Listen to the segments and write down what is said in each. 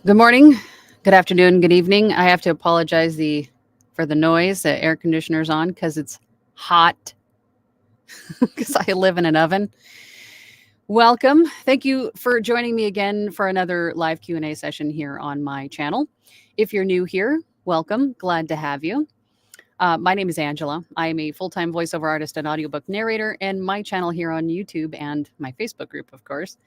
Good morning, good afternoon, good evening. I have to apologize for the noise. The air conditioner's on because it's hot because I live in an oven. Welcome. Thank you for joining me again for another live Q&A session here on my channel. If you're new here, welcome. Glad to have you. My name is Angela. I am a full-time voiceover artist and audiobook narrator, and my channel here on YouTube and my Facebook group, of course,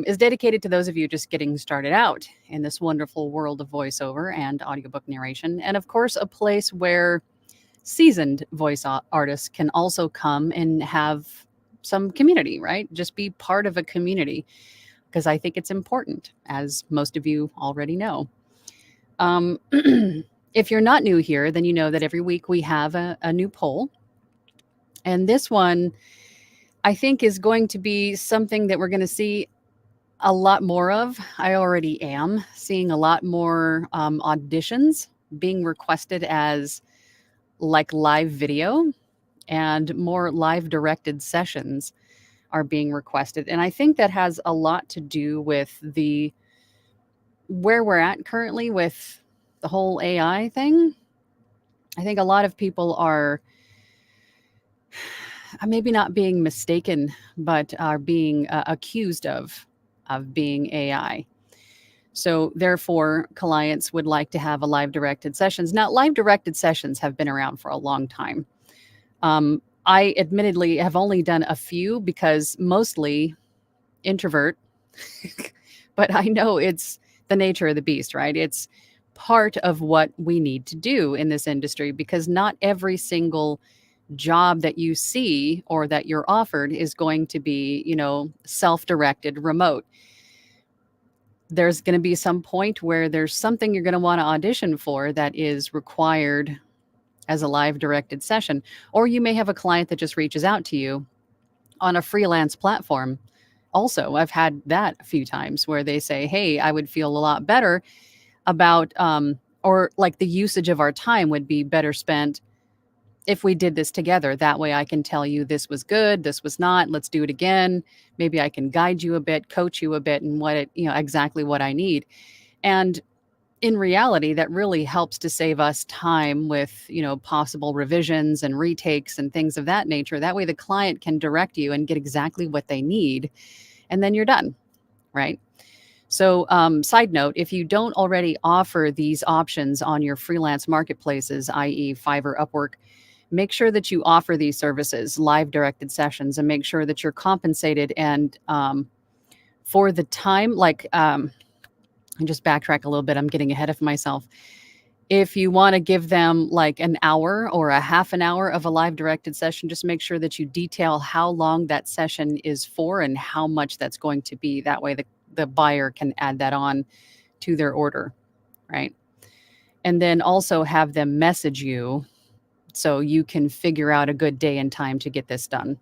is dedicated to those of you just getting started out in this wonderful world of voiceover and audiobook narration. And of course, a place where seasoned artists can also come and have some community, right? Just be part of a community, because I think it's important, as most of you already know. If you're not new here, then you know that every week we have a new poll. And this one, I think, is going to be something that we're going to see a lot more of. I already am seeing a lot more auditions being requested as like live video, and more live directed sessions are being requested. And I think that has a lot to do with where we're at currently with the whole AI thing. I think a lot of people are maybe not being mistaken, but are being accused of being AI. So therefore, clients would like to have a live directed sessions. Now, live directed sessions have been around for a long time. I admittedly have only done a few because mostly introvert, but I know it's the nature of the beast, right? It's part of what we need to do in this industry, because not every single job that you see or that you're offered is going to be, self-directed remote. There's going to be some point where there's something you're going to want to audition for that is required as a live directed session. Or you may have a client that just reaches out to you on a freelance platform. Also, I've had that a few times where they say, hey, I would feel a lot better about, or like the usage of our time would be better spent if we did this together. That way I can tell you this was good, this was not, let's do it again. Maybe I can guide you a bit, coach you a bit, and exactly what I need. And in reality, that really helps to save us time with, possible revisions and retakes and things of that nature. That way the client can direct you and get exactly what they need, and then you're done, right? So, side note, if you don't already offer these options on your freelance marketplaces, i.e. Fiverr, Upwork, make sure that you offer these services, live directed sessions, and make sure that you're compensated. And for the time, and just backtrack a little bit, I'm getting ahead of myself. If you want to give them like an hour or a half an hour of a live directed session, just make sure that you detail how long that session is for and how much that's going to be. That way the buyer can add that on to their order, right? And then also have them message you so you can figure out a good day and time to get this done.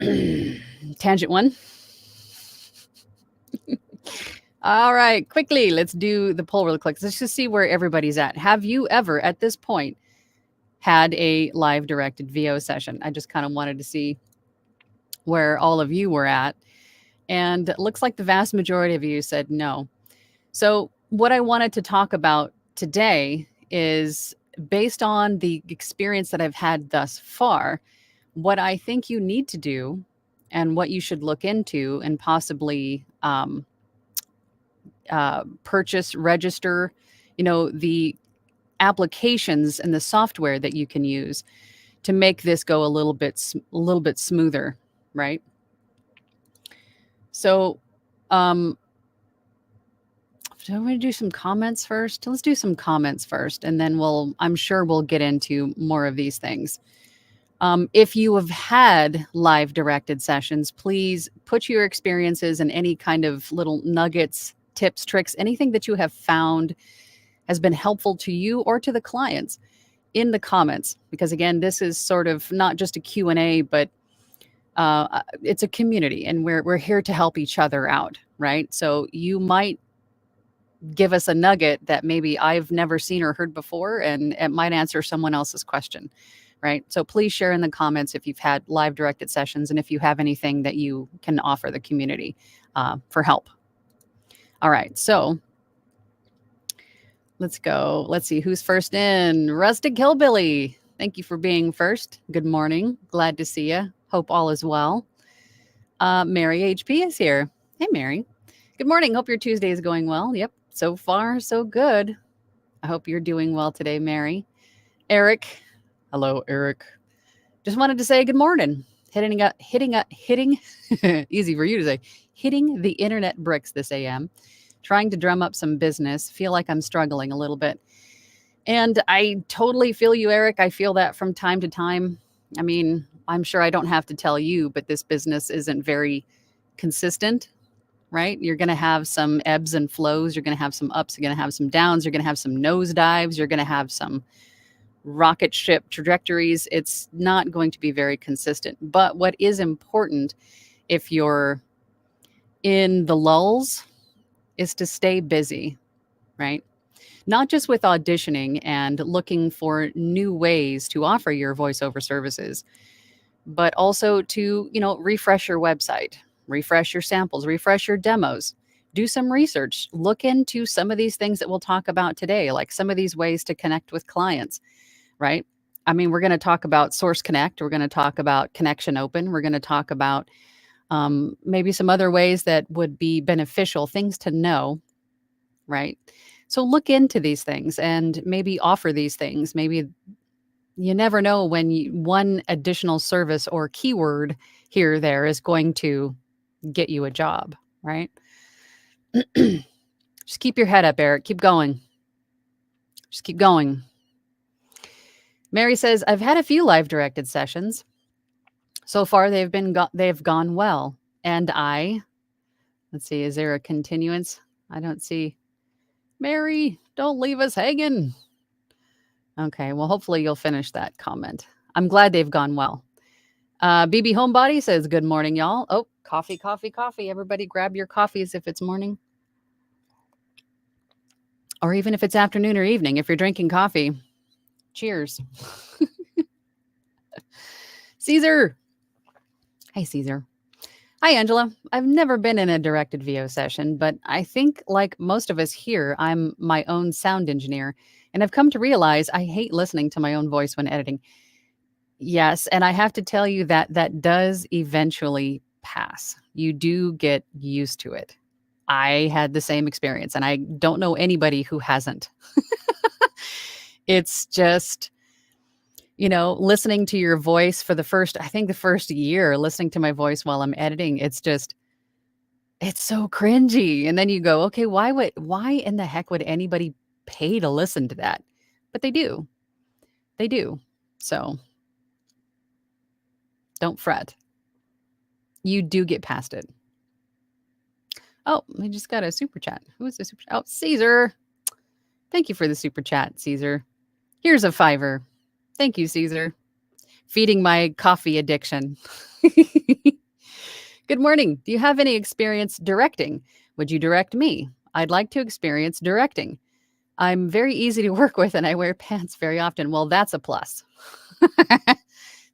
Tangent one. All right, quickly, let's do the poll real quick. Let's just see where everybody's at. Have you ever, at this point, had a live directed VO session? I just kind of wanted to see where all of you were at. And it looks like the vast majority of you said no. So what I wanted to talk about today is, based on the experience that I've had thus far, what I think you need to do and what you should look into and possibly purchase, register, the applications and the software that you can use to make this go a little bit smoother, right? So, do I want to do some comments first? Let's do some comments first, and then I'm sure we'll get into more of these things. If you have had live directed sessions, please put your experiences and any kind of little nuggets, tips, tricks, anything that you have found has been helpful to you or to the clients in the comments. Because again, this is sort of not just a Q&A, but it's a community, and we're here to help each other out, right? So you might give us a nugget that maybe I've never seen or heard before, and it might answer someone else's question, right? So please share in the comments if you've had live directed sessions and if you have anything that you can offer the community for help. All right. So let's go. Let's see who's first in. Rustic Hillbilly. Thank you for being first. Good morning. Glad to see you. Hope all is well. Mary HP is here. Hey, Mary. Good morning. Hope your Tuesday is going well. Yep. So far, so good. I hope you're doing well today, Mary. Eric. Hello, Eric. Just wanted to say good morning. Hitting, easy for you to say, hitting the internet bricks this AM. Trying to drum up some business. Feel like I'm struggling a little bit. And I totally feel you, Eric. I feel that from time to time. I mean, I'm sure I don't have to tell you, but this business isn't very consistent, right? You're going to have some ebbs and flows. You're going to have some ups. You're going to have some downs. You're going to have some nosedives. You're going to have some rocket ship trajectories. It's not going to be very consistent. But what is important if you're in the lulls is to stay busy, right? Not just with auditioning and looking for new ways to offer your voiceover services, but also to, refresh your website, refresh your samples, refresh your demos, do some research, look into some of these things that we'll talk about today, like some of these ways to connect with clients, right? I mean, we're going to talk about Source Connect. We're going to talk about Connection Open. We're going to talk about maybe some other ways that would be beneficial, things to know, right? So look into these things and maybe offer these things. Maybe you never know when one additional service or keyword here or there is going to get you a job, right? Just keep your head up, Eric. Keep going. Just keep going. Mary says, I've had a few live directed sessions. So far, they've gone well. And let's see, is there a continuance? I don't see. Mary, don't leave us hanging. Okay, well, hopefully you'll finish that comment. I'm glad they've gone well. BB Homebody says, good morning, y'all. Oh, coffee, coffee, coffee. Everybody grab your coffees if it's morning. Or even if it's afternoon or evening. If you're drinking coffee, cheers. Caesar. Hey, Caesar. Hi, Angela. I've never been in a directed VO session, but I think like most of us here, I'm my own sound engineer. And I've come to realize I hate listening to my own voice when editing. Yes, and I have to tell you that does eventually pass. You do get used to it. I had the same experience, and I don't know anybody who hasn't. It's just, listening to your voice for the first year, listening to my voice while I'm editing, it's so cringy. And then you go, okay, why in the heck would anybody pay to listen to that? But they do. They do. So don't fret. You do get past it. Oh, we just got a super chat. Who is the super chat? Oh, Caesar. Thank you for the super chat, Caesar. Here's a Fiverr. Thank you, Caesar. Feeding my coffee addiction. Good morning. Do you have any experience directing? Would you direct me? I'd like to experience directing. I'm very easy to work with and I wear pants very often. Well, that's a plus.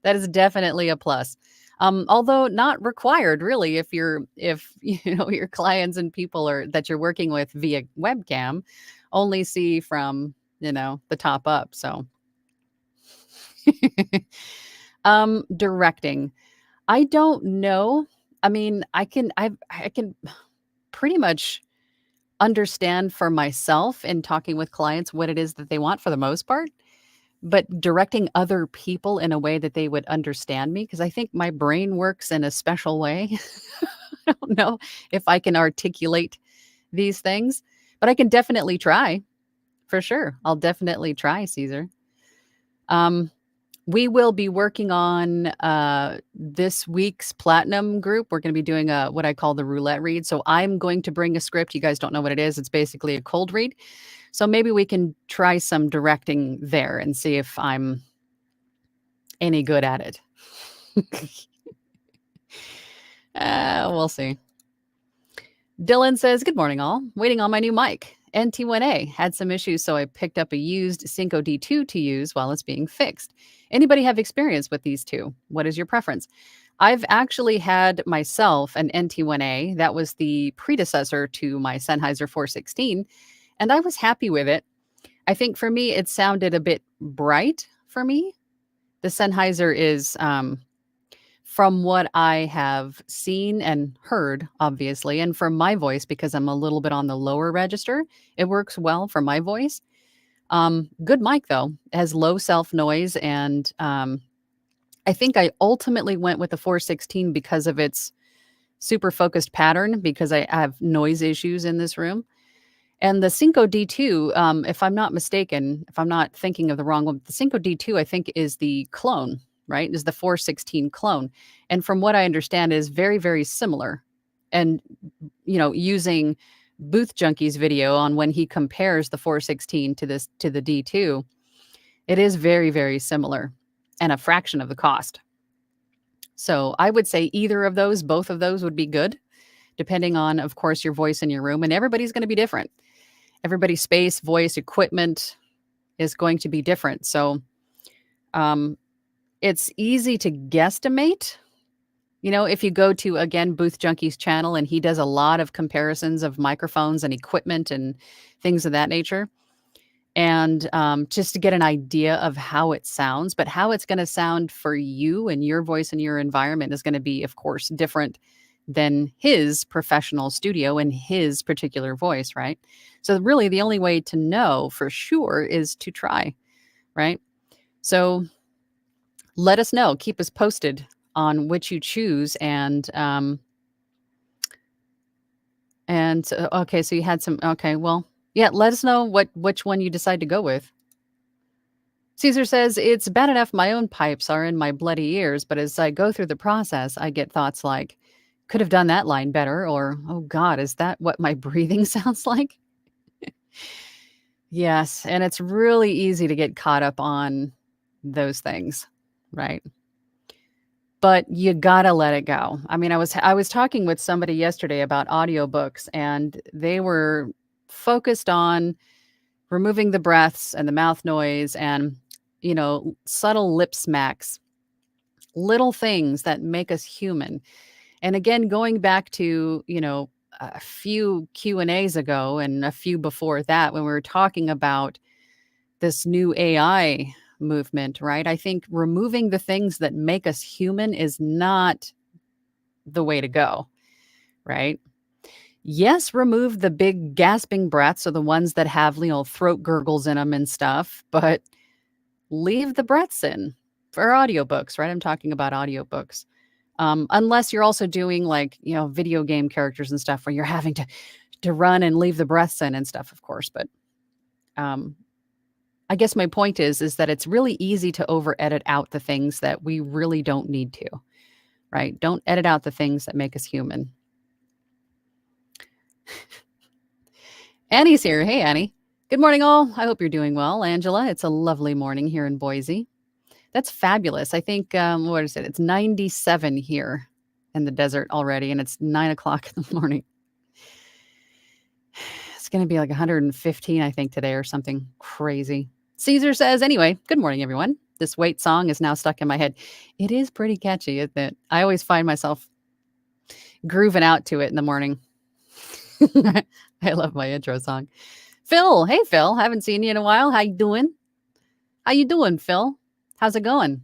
That is definitely a plus. Although not required really if your clients and people that you're working with via webcam only see from, the top up. So directing. I don't know. I mean, I can pretty much understand for myself in talking with clients what it is that they want for the most part, but directing other people in a way that they would understand me, because I think my brain works in a special way. I don't know if I can articulate these things, but I can definitely try for sure. I'll definitely try, Caesar. We will be working on this week's platinum group. We're going to be doing what I call the roulette read. So I'm going to bring a script. You guys don't know what it is. It's basically a cold read. So maybe we can try some directing there and see if I'm any good at it. We'll see. Dylan says, good morning, all. Waiting on my new mic. NT1A had some issues, so I picked up a used Synco D2 to use while it's being fixed. Anybody have experience with these two? What is your preference? I've actually had myself an NT1A. That was the predecessor to my Sennheiser 416, and I was happy with it. I think for me, it sounded a bit bright for me. The Sennheiser is, from what I have seen and heard, obviously, and from my voice, because I'm a little bit on the lower register, it works well for my voice. Good mic though, it has low self noise, and I think I ultimately went with the 416 because of its super focused pattern, because I have noise issues in this room. And the Cinco D2, if I'm not mistaken, if I'm not thinking of the wrong one, the Cinco D2, I think, is the clone, right? Is the 416 clone. And from what I understand, is very, very similar. And, using Booth Junkie's video on when he compares the 416 to the D2, it is very, very similar and a fraction of the cost. So I would say either of those, both of those would be good, depending on, of course, your voice in your room. And everybody's going to be different. Everybody's space, voice, equipment is going to be different. So it's easy to guesstimate. If you go to, again, Booth Junkie's channel, and he does a lot of comparisons of microphones and equipment and things of that nature. And just to get an idea of how it sounds, but how it's going to sound for you and your voice and your environment is going to be, of course, different than his professional studio and his particular voice, right? So really the only way to know for sure is to try, right? So let us know, keep us posted on which you choose. And okay, so you had some, okay, well, yeah, let us know which one you decide to go with. Caesar says, it's bad enough my own pipes are in my bloody ears, but as I go through the process, I get thoughts like, could have done that line better, or, oh God, is that what my breathing sounds like? Yes, and it's really easy to get caught up on those things, right? But you gotta let it go. I mean, I was talking with somebody yesterday about audiobooks, and they were focused on removing the breaths and the mouth noise and, subtle lip smacks, little things that make us human. And again, going back to, a few Q&As ago and a few before that, when we were talking about this new AI movement, right? I think removing the things that make us human is not the way to go, right? Yes, remove the big gasping breaths, or the ones that have, throat gurgles in them and stuff, but leave the breaths in for audiobooks, right? I'm talking about audiobooks. Unless you're also doing video game characters and stuff where you're having to run and leave the breaths in and stuff, of course. But I guess my point is that it's really easy to over edit out the things that we really don't need to, right? Don't edit out the things that make us human. Annie's here. Hey, Annie. Good morning, all. I hope you're doing well. Angela, it's a lovely morning here in Boise. That's fabulous. I think, what is it? It's 97 here in the desert already, and it's 9 o'clock in the morning. It's going to be like 115, I think, today or something crazy. Caesar says, anyway, good morning, everyone. This Wait song is now stuck in my head. It is pretty catchy, isn't it? I always find myself grooving out to it in the morning. I love my intro song. Phil, hey, Phil. Haven't seen you in a while. How you doing? How you doing, Phil? How's it going?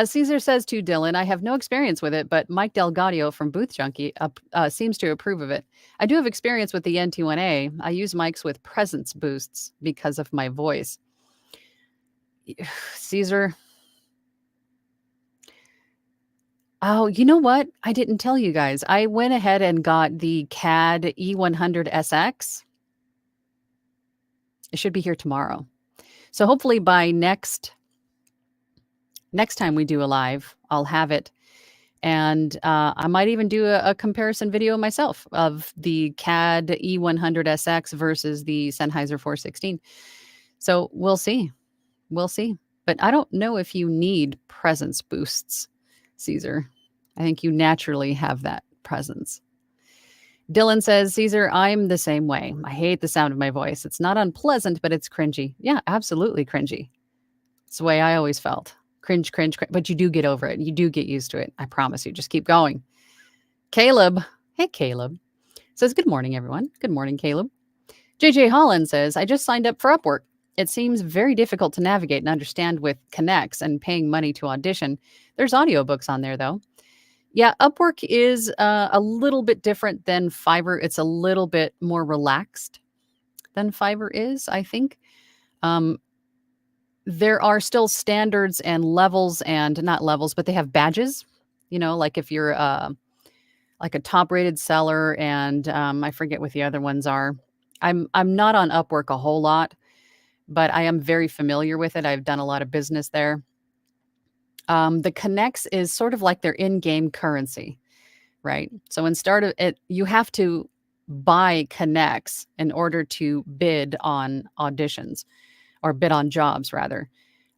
Caesar says to Dylan, I have no experience with it, but Mike Delgadio from Booth Junkie seems to approve of it. I do have experience with the NT1A. I use mics with presence boosts because of my voice. Caesar. Oh, you know what? I didn't tell you guys. I went ahead and got the CAD E100SX. It should be here tomorrow. So hopefully by next time we do a live, I'll have it. And I might even do a comparison video myself of the CAD E100SX versus the Sennheiser 416. So we'll see. We'll see. But I don't know if you need presence boosts, Caesar. I think you naturally have that presence. Dylan says, Caesar, I'm the same way. I hate the sound of my voice. It's not unpleasant, but it's cringy. Yeah, absolutely cringy. It's the way I always felt. cringe, but you do get over it. You do get used to it. I promise you. Just keep going. Caleb, hey, Caleb, says, good morning, everyone. Good morning, Caleb. JJ Holland says, I just signed up for Upwork. It seems very difficult to navigate and understand with connects and paying money to audition. There's audiobooks on there, though. Yeah, Upwork is a little bit different than Fiverr. It's a little bit more relaxed than Fiverr is, I think. There are still standards and levels, and not levels, but they have badges. Like if you're like a top rated seller, and I forget what the other ones are. I'm not on Upwork a whole lot, but I am very familiar with it. I've done a lot of business there. The connects is sort of like their in-game currency, right? So instead of it, you have to buy connects in order to bid on auditions, or bid on jobs rather.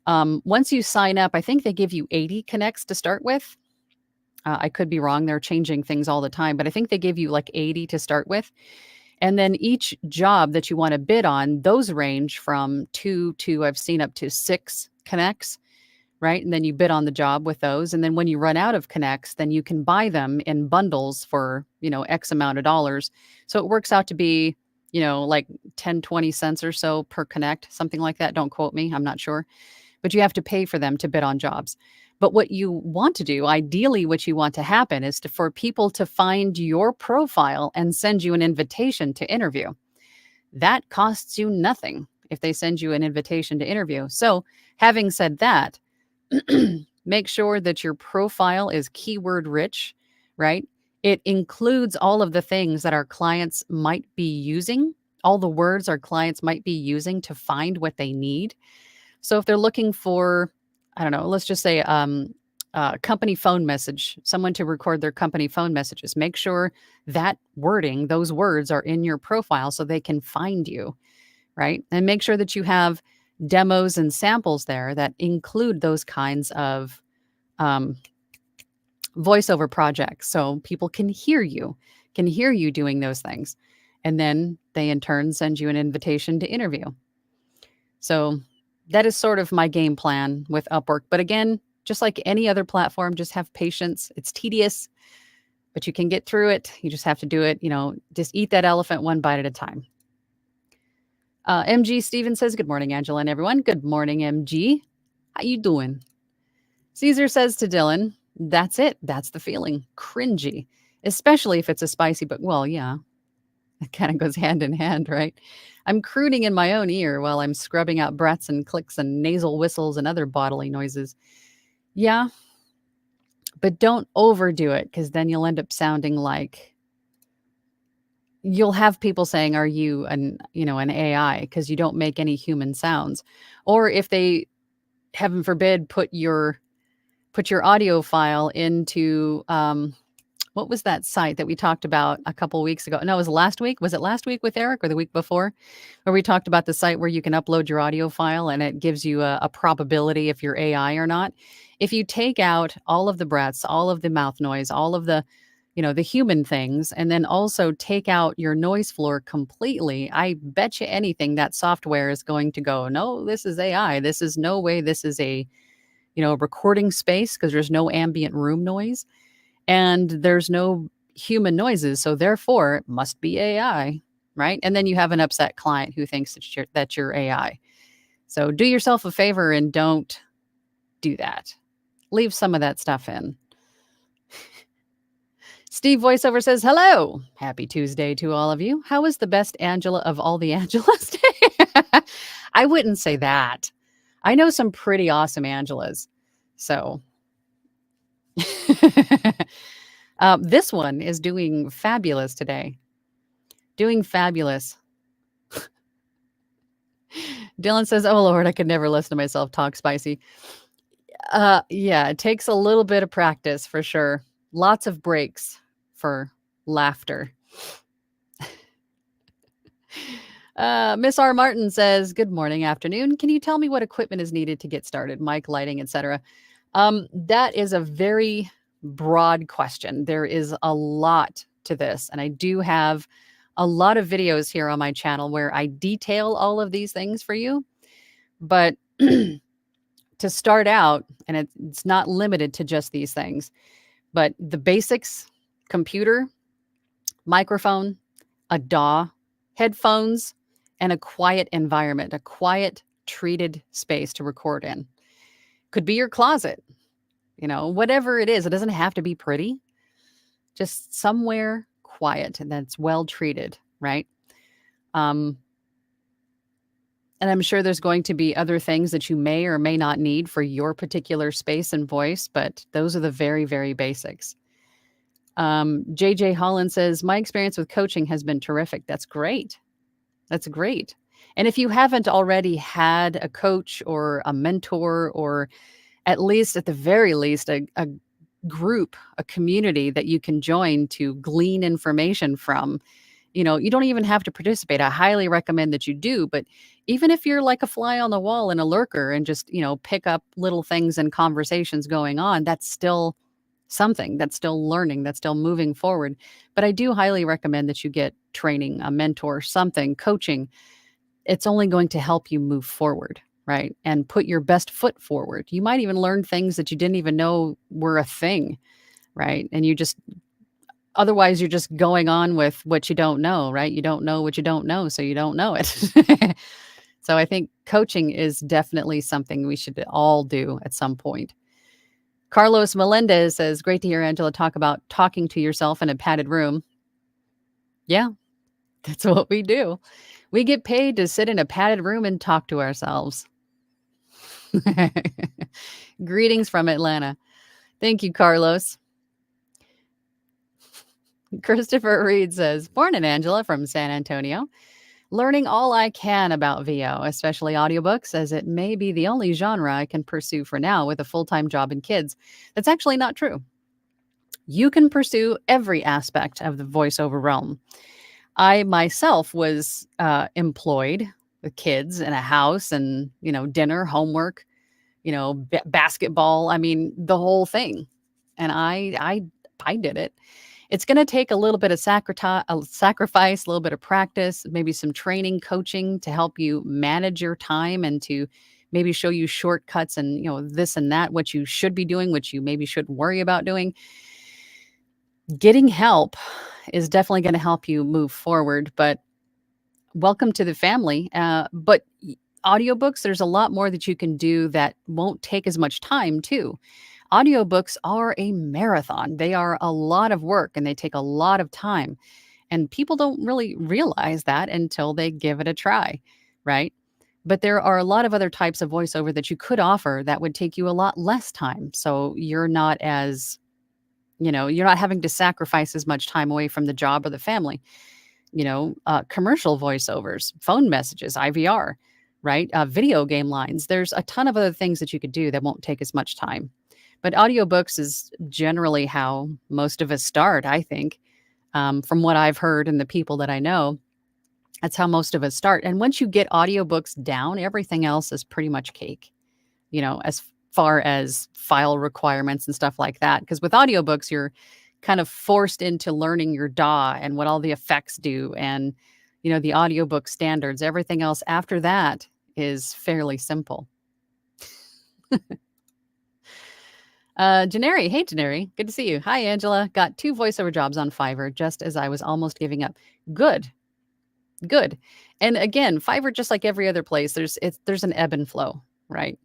Once you sign up, I think they give you 80 connects to start with. I could be wrong. They're changing things all the time, but I think they give you like 80 to start with. And then each job that you want to bid on, those range from 2 to, I've seen, up to 6 connects, right? And then you bid on the job with those. And then when you run out of connects, then you can buy them in bundles for, X amount of dollars. So it works out to be, like 10, 20 cents or so per connect, something like that. Don't quote me. I'm not sure. But you have to pay for them to bid on jobs. But what you want to do, ideally, what you want to happen is for people to find your profile and send you an invitation to interview. That costs you nothing if they send you an invitation to interview. So having said that, make sure that your profile is keyword rich, right? It includes all of the things that our clients might be using, all the words our clients might be using to find what they need. So if they're looking for, I don't know, let's just say company phone message, someone to record their company phone messages, make sure that wording, those words are in your profile so they can find you, right? And make sure that you have demos and samples there that include those kinds of voiceover projects, so people can hear you doing those things. And then they in turn send you an invitation to interview. So that is sort of my game plan with Upwork. But again, just like any other platform, just have patience. It's tedious, but you can get through it. You just have to do it, just eat that elephant one bite at a time. MG Steven says, good morning, Angela and everyone. Good morning, MG. How you doing? Caesar says to Dylan, that's it. That's the feeling. Cringy, especially if it's a spicy book. Well, yeah, it kind of goes hand in hand, right? I'm crooning in my own ear while I'm scrubbing out breaths and clicks and nasal whistles and other bodily noises. Yeah, but don't overdo it, because then you'll end up sounding like, you'll have people saying, are you an AI, because you don't make any human sounds. Or if they, heaven forbid, put your audio file into what was that site that we talked about a couple weeks ago? No, it was last week. Was it last week with Eric, or the week before, where we talked about the site where you can upload your audio file and it gives you a probability if you're AI or not? If you take out all of the breaths, all of the mouth noise, all of the, the human things, and then also take out your noise floor completely, I bet you anything that software is going to go, no, this is AI. This is no way. This is a, recording space, because there's no ambient room noise and there's no human noises. So therefore it must be AI, right? And then you have an upset client who thinks that you're AI. So do yourself a favor and don't do that. Leave some of that stuff in. Steve VoiceOver says, hello. Happy Tuesday to all of you. How is the best Angela of all the Angelas? I wouldn't say that. I know some pretty awesome Angelas. So this one is doing fabulous today. Doing fabulous. Dylan says, oh, Lord, I could never listen to myself talk spicy. Yeah, it takes a little bit of practice for sure. Lots of breaks for laughter. Miss R. Martin says, good morning, afternoon. Can you tell me what equipment is needed to get started? Mic, lighting, etc. That is a very broad question. There is a lot to this, and I do have a lot of videos here on my channel where I detail all of these things for you. But to to start out, and it's not limited to just these things, but the basics: computer, microphone, a DAW, headphones, and a quiet environment, a quiet, treated space to record in. Could be your closet, whatever it is. It doesn't have to be pretty, just somewhere quiet and that's well treated, right? Um, and I'm sure there's going to be other things that you may or may not need for your particular space and voice, but those are the very, very basics. JJ Holland says, my experience with coaching has been terrific. That's great. That's great. And if you haven't already had a coach or a mentor, or at the very least, a group, a community that you can join to glean information from, you don't even have to participate. I highly recommend that you do. But even if you're like a fly on the wall and a lurker and just, pick up little things and conversations going on, that's still something, that's still learning, that's still moving forward. But I do highly recommend that you get training, a mentor, something, coaching. It's only going to help you move forward, right? And put your best foot forward. You might even learn things that you didn't even know were a thing, right? And otherwise you're just going on with what you don't know, right? You don't know what you don't know, so you don't know it. So I think coaching is definitely something we should all do at some point. Carlos Melendez says, great to hear Angela talk about talking to yourself in a padded room. Yeah, that's what we do. We get paid to sit in a padded room and talk to ourselves. Greetings from Atlanta. Thank you, Carlos. Christopher Reed says, morning, Angela from San Antonio. Learning all I can about VO, especially audiobooks, as it may be the only genre I can pursue for now with a full-time job and kids. That's actually not true. You can pursue every aspect of the voiceover realm. I myself was employed with kids in a house and, dinner, homework, basketball. I mean, the whole thing. And I did it. It's going to take a little bit of sacrifice, a little bit of practice, maybe some training, coaching to help you manage your time and to maybe show you shortcuts and, this and that, what you should be doing, which you maybe shouldn't worry about doing. Getting help is definitely going to help you move forward, but welcome to the family. But audiobooks, there's a lot more that you can do that won't take as much time too. Audiobooks are a marathon. They are a lot of work and they take a lot of time. And people don't really realize that until they give it a try, right? But there are a lot of other types of voiceover that you could offer that would take you a lot less time. So you're not you're not having to sacrifice as much time away from the job or the family. Commercial voiceovers, phone messages, IVR, right? Video game lines. There's a ton of other things that you could do that won't take as much time. But audiobooks is generally how most of us start, I think, from what I've heard and the people that I know. That's how most of us start. And once you get audiobooks down, everything else is pretty much cake, as far as file requirements and stuff like that. Because with audiobooks, you're kind of forced into learning your DAW and what all the effects do and, the audiobook standards. Everything else after that is fairly simple. Janeri. Hey, Janeri. Good to see you. Hi, Angela. Got 2 voiceover jobs on Fiverr just as I was almost giving up. Good. And again, Fiverr, just like every other place, there's an ebb and flow, right?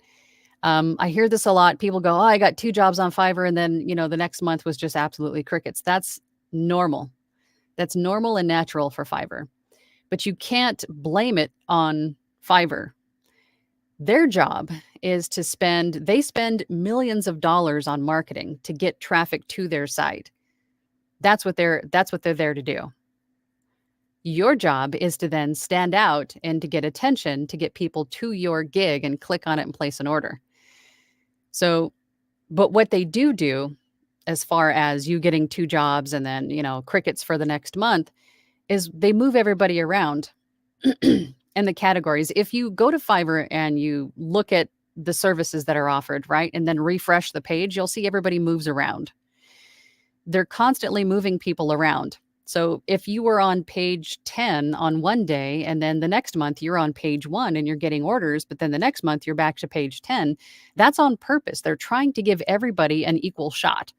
I hear this a lot. People go, oh, I got 2 jobs on Fiverr. And then, the next month was just absolutely crickets. That's normal. That's normal and natural for Fiverr. But you can't blame it on Fiverr. Their job is to spend millions of dollars on marketing to get traffic to their site. That's what they're there to do. Your job is to then stand out and to get attention, to get people to your gig and click on it and place an order. So, but what they do as far as you getting 2 jobs and then, crickets for the next month is they move everybody around. And the categories. If you go to Fiverr and you look at the services that are offered, right, and then refresh the page, you'll see everybody moves around. They're constantly moving people around. So if you were on page 10 on one day, and then the next month you're on page 1 and you're getting orders, but then the next month you're back to page 10, that's on purpose. They're trying to give everybody an equal shot.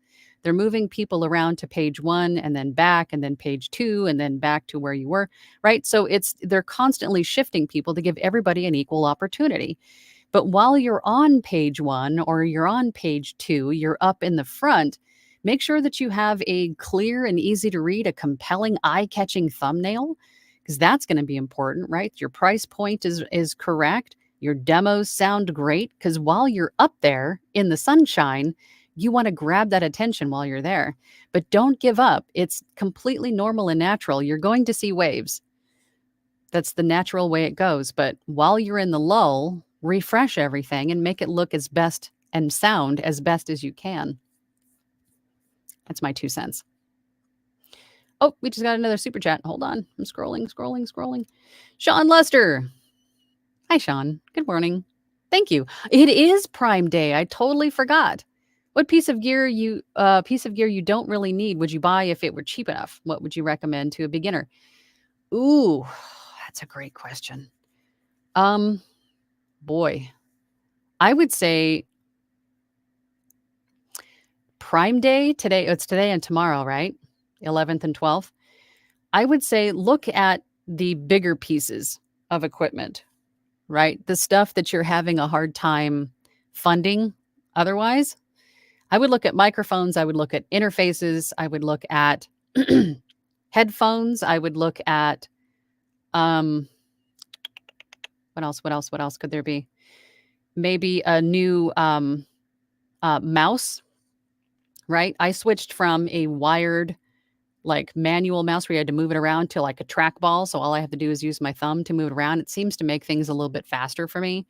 They're moving people around to page 1 and then back and then page 2 and then back to where you were, right? So they're constantly shifting people to give everybody an equal opportunity. But while you're on page 1 or you're on page 2, you're up in the front, make sure that you have a clear and easy to read, a compelling, eye-catching thumbnail, because that's going to be important, right? Your price point is correct. Your demos sound great, because while you're up there in the sunshine, you want to grab that attention while you're there. But don't give up. It's completely normal and natural. You're going to see waves. That's the natural way it goes. But while you're in the lull, refresh everything and make it look as best and sound as best as you can. That's my 2 cents. Oh, we just got another super chat. Hold on. I'm scrolling. Sean Lester. Hi, Sean. Good morning. Thank you. It is Prime Day. I totally forgot. What piece of gear you don't really need would you buy if it were cheap enough? What would you recommend to a beginner? Ooh, that's a great question. Boy, I would say Prime Day today. It's today and tomorrow, right? 11th and 12th. I would say look at the bigger pieces of equipment, right? The stuff that you're having a hard time funding otherwise. I would look at microphones. I would look at interfaces. I would look at headphones. I would look at what else could there be? Maybe a new mouse, right? I switched from a wired, like manual mouse where you had to move it around to like a trackball. So all I have to do is use my thumb to move it around. It seems to make things a little bit faster for me.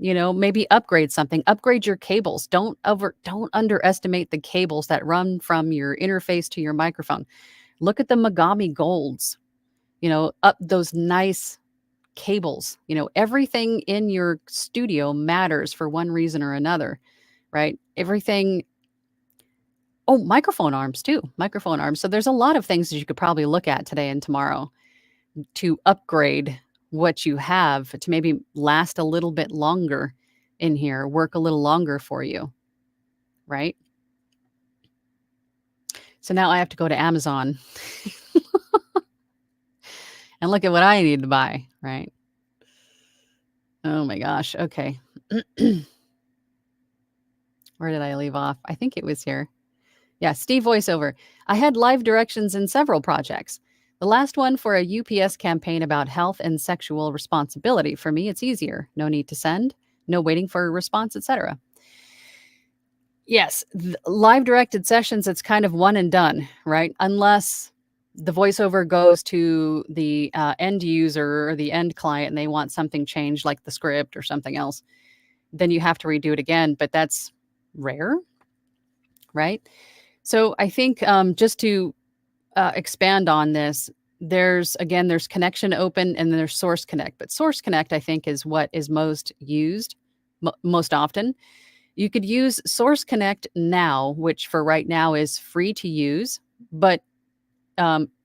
Maybe upgrade something. Upgrade your cables. Don't underestimate the cables that run from your interface to your microphone. Look at the Megami Golds. Up those nice cables. Everything in your studio matters for one reason or another, right? Everything. Oh, microphone arms too. Microphone arms. So there's a lot of things that you could probably look at today and tomorrow to upgrade what you have to maybe last a little bit longer in here, work a little longer for you, right? So now I have to go to Amazon and look at what I need to buy, right? Oh my gosh. Okay. Where did I leave off? I think it was here. Yeah, Steve VoiceOver. I had live directions in several projects. The last one for a UPS campaign about health and sexual responsibility. For me, it's easier. No need to send, no waiting for a response, etc. Yes, live directed sessions, it's kind of one and done, right? Unless the voiceover goes to the end user or the end client and they want something changed, like the script or something else, then you have to redo it again. But that's rare, right? So I think just to expand on this, there's Connection Open and then there's Source Connect. But Source Connect, I think, is what is most used most often. You could use Source Connect now, which for right now is free to use. But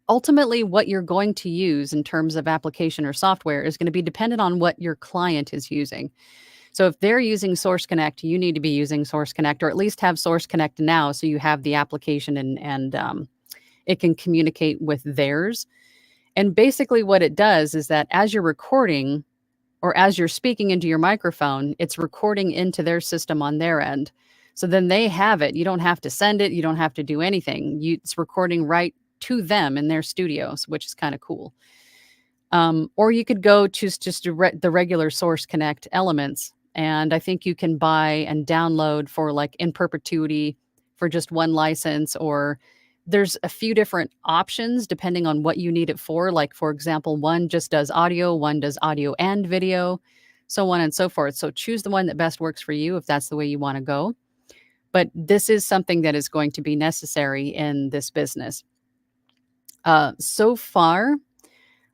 ultimately, what you're going to use in terms of application or software is going to be dependent on what your client is using. So if they're using Source Connect, you need to be using Source Connect, or at least have Source Connect now so you have the application and it can communicate with theirs. And basically what it does is that as you're recording or as you're speaking into your microphone, it's recording into their system on their end. So then they have it. You don't have to send it. You don't have to do anything. It's recording right to them in their studios, which is kind of cool. Or you could go choose just the regular Source Connect elements. And I think you can buy and download for like in perpetuity for just one license, or there's a few different options depending on what you need it for. Like, for example, one just does audio, one does audio and video, so on and so forth. So choose the one that best works for you if that's the way you want to go. But this is something that is going to be necessary in this business. So far,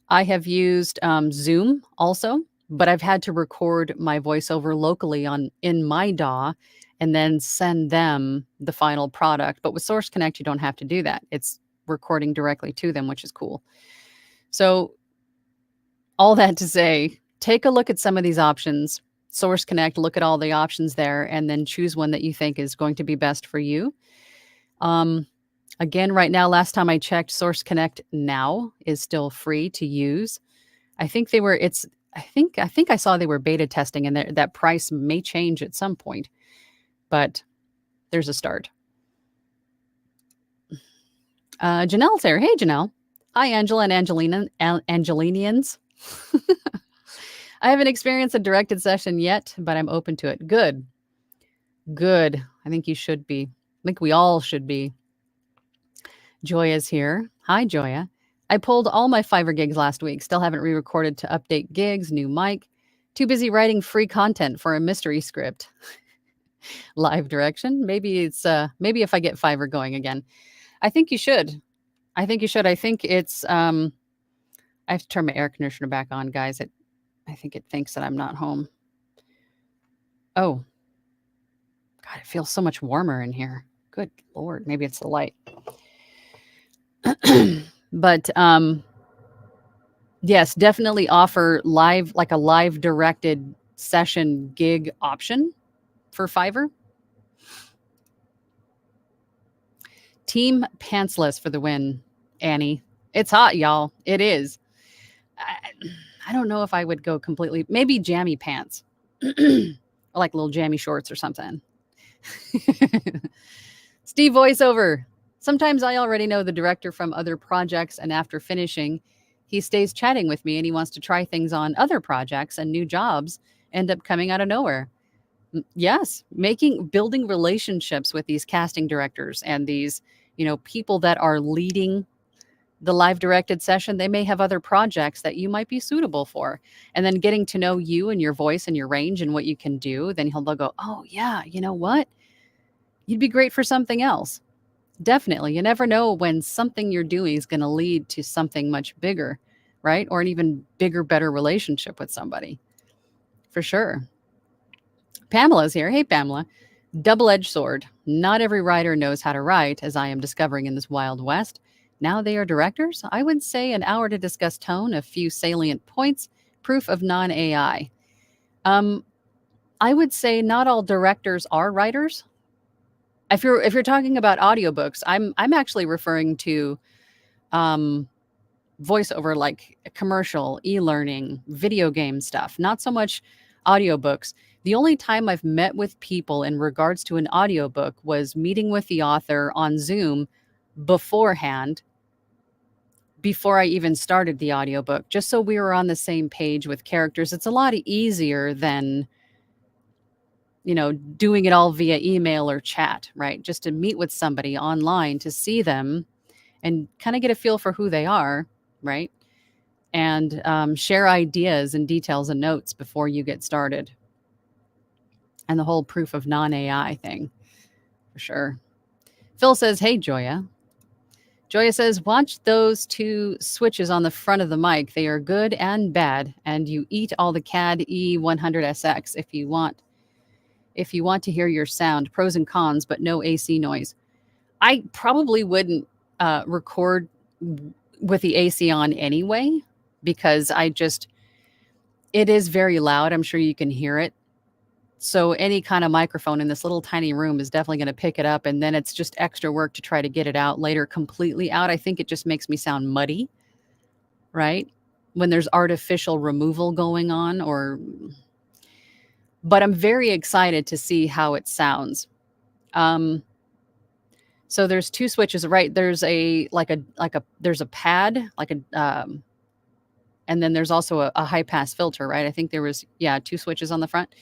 I have used Zoom also, but I've had to record my voiceover locally in my DAW and then send them the final product. But with Source Connect, you don't have to do that. It's recording directly to them, which is cool. So all that to say, take a look at some of these options. Source Connect, look at all the options there, and then choose one that you think is going to be best for you. Again, right now, last time I checked, Source Connect now is still free to use. I think I saw they were beta testing, and that price may change at some point, but there's a start. Janelle's there. Hey, Janelle. Hi, Angela and Angelinians. I haven't experienced a directed session yet, but I'm open to it. Good. I think you should be. I think we all should be. Joya's here. Hi, Joya. I pulled all my Fiverr gigs last week. Still haven't re-recorded to update gigs, new mic. Too busy writing free content for a mystery script. Live direction. Maybe if I get Fiverr going again. I think you should. I think it's I have to turn my air conditioner back on, guys. I think it thinks that I'm not home. Oh. God, it feels so much warmer in here. Good Lord. Maybe it's the light. But yes, definitely offer a live directed session gig option for Fiverr. Team Pantsless for the win, Annie. It's hot, y'all. It is. I don't know if I would go completely, maybe jammy pants or like little jammy shorts or something. Steve voiceover. Sometimes I already know the director from other projects, and after finishing, he stays chatting with me and he wants to try things on other projects, and new jobs end up coming out of nowhere. Yes, building relationships with these casting directors and these, people that are leading the live directed session. They may have other projects that you might be suitable for. And then getting to know you and your voice and your range and what you can do, then they'll go, oh yeah, you know what? You'd be great for something else. Definitely. You never know when something you're doing is going to lead to something much bigger, right? Or an even bigger, better relationship with somebody. For sure. Pamela's here. Hey, Pamela. Double-edged sword. Not every writer knows how to write, as I am discovering in this Wild West. Now they are directors. I would say an hour to discuss tone, a few salient points, proof of non-AI. I would say not all directors are writers. If you're talking about audiobooks, I'm actually referring to voiceover, like commercial, e-learning, video game stuff, not so much audiobooks. The only time I've met with people in regards to an audiobook was meeting with the author on Zoom beforehand, before I even started the audiobook, just so we were on the same page with characters. It's a lot easier than doing it all via email or chat, right? Just to meet with somebody online, to see them and kind of get a feel for who they are, right? And share ideas and details and notes before you get started. And the whole proof of non-AI thing, for sure. Phil says, hey, Joya. Joya says, watch those two switches on the front of the mic. They are good and bad, and you eat all the CAD E100SX if you want to hear your sound. Pros and cons, but no AC noise. I probably wouldn't record with the AC on anyway, because it is very loud. I'm sure you can hear it. So any kind of microphone in this little tiny room is definitely going to pick it up. And then it's just extra work to try to get it out later completely out. I think it just makes me sound muddy, right? When there's artificial removal going on, but I'm very excited to see how it sounds. So there's two switches, right? There's there's a pad, and then there's also a high pass filter, right? I think there was, two switches on the front.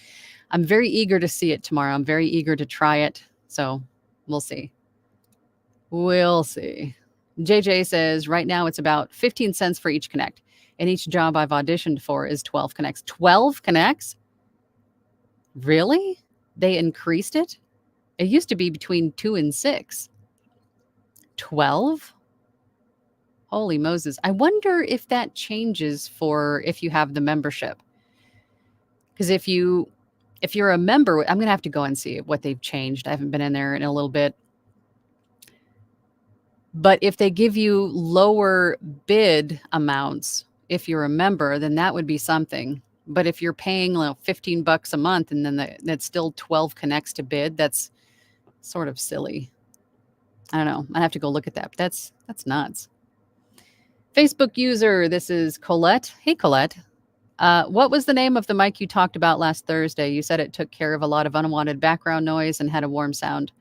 I'm very eager to see it tomorrow. I'm very eager to try it. So we'll see. JJ says right now it's about 15 cents for each connect. And each job I've auditioned for is 12 connects. 12 connects? Really? They increased it? It used to be between 2 and 6. 12? Holy Moses. I wonder if that changes if you have the membership. Because if you If you're a member, I'm going to have to go and see what they've changed. I haven't been in there in a little bit. But if they give you lower bid amounts, if you're a member, then that would be something. But if you're paying $15 a month and then that's still 12 connects to bid, that's sort of silly. I don't know. I'd have to go look at that. But that's nuts. Facebook user, this is Colette. Hey, Colette. What was the name of the mic you talked about last Thursday? You said it took care of a lot of unwanted background noise and had a warm sound.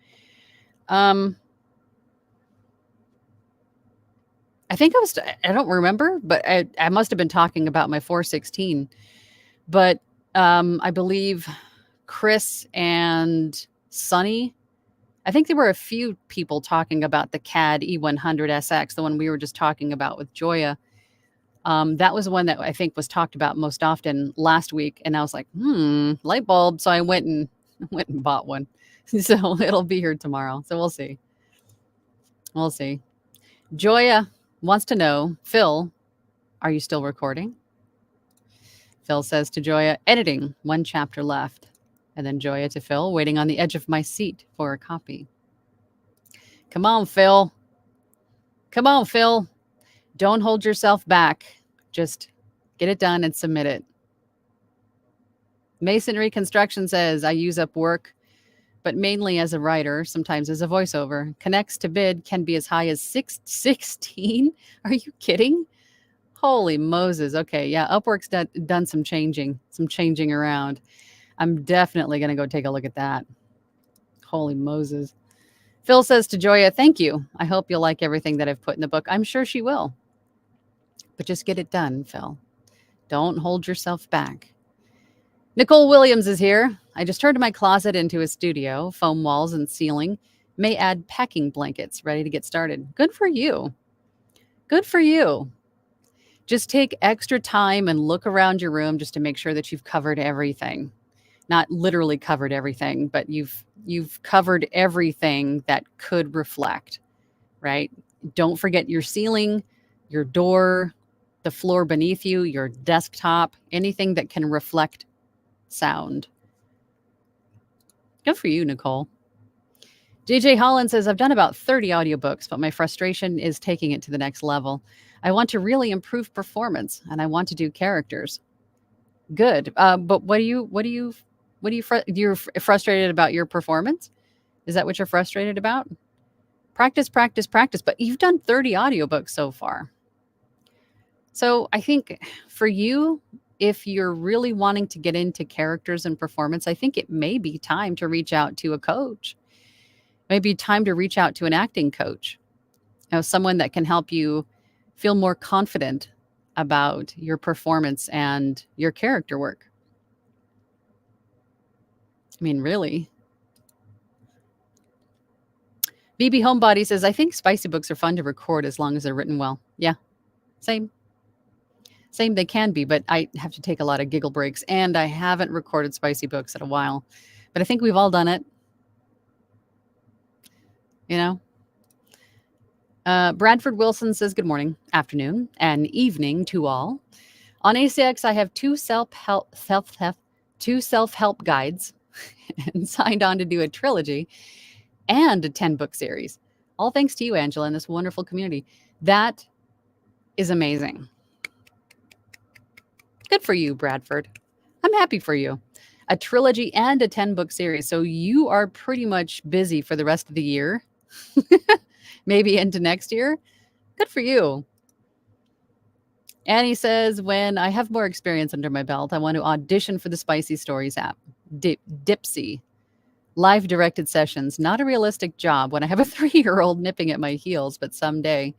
I think I don't remember, but I must have been talking about my 416. But I believe Chris and Sunny, I think there were a few people talking about the CAD E100SX, the one we were just talking about with Joya. That was the one that I think was talked about most often last week. And I was like, light bulb. So I went and bought one. So it'll be here tomorrow. So we'll see. We'll see. Joya wants to know, Phil, are you still recording? Phil says to Joya, editing, 1 chapter left. And then Joya to Phil, waiting on the edge of my seat for a copy. Come on, Phil. Come on, Phil. Don't hold yourself back. Just get it done and submit it. Masonry Construction says, I use Upwork, but mainly as a writer, sometimes as a voiceover. Connects to bid can be as high as 16. Are you kidding? Holy Moses. Okay, yeah, Upwork's done some changing around. I'm definitely going to go take a look at that. Holy Moses. Phil says to Joya, thank you. I hope you'll like everything that I've put in the book. I'm sure she will. But just get it done, Phil. Don't hold yourself back. Nicole Williams is here. I just turned my closet into a studio. Foam walls and ceiling. May add packing blankets. Ready to get started. Good for you. Good for you. Just take extra time and look around your room just to make sure that you've covered everything. Not literally covered everything, but you've covered everything that could reflect, right? Don't forget your ceiling, your door, the floor beneath you, your desktop, anything that can reflect sound. Good for you, Nicole. JJ Holland says, I've done about 30 audiobooks, but my frustration is taking it to the next level. I want to really improve performance and I want to do characters. Good. But you're frustrated about your performance? Is that what you're frustrated about? Practice. But you've done 30 audiobooks so far. So I think for you, if you're really wanting to get into characters and performance, I think it may be time to reach out to a coach. Maybe time to reach out to an acting coach. Someone that can help you feel more confident about your performance and your character work. I mean, really. BB Homebody says, I think spicy books are fun to record as long as they're written well. Yeah, same. They can be, but I have to take a lot of giggle breaks, and I haven't recorded spicy books in a while. But I think we've all done it. Bradford Wilson says, good morning, afternoon, and evening to all. On ACX, I have two self-help guides and signed on to do a trilogy and a 10-book series. All thanks to you, Angela, and this wonderful community. That is amazing. Good for you, Bradford. I'm happy for you. A trilogy and a 10-book series. So you are pretty much busy for the rest of the year. Maybe into next year. Good for you. Annie says, when I have more experience under my belt, I want to audition for the Spicy Stories app. Dipsy. Live directed sessions. Not a realistic job when I have a 3-year-old nipping at my heels, but someday.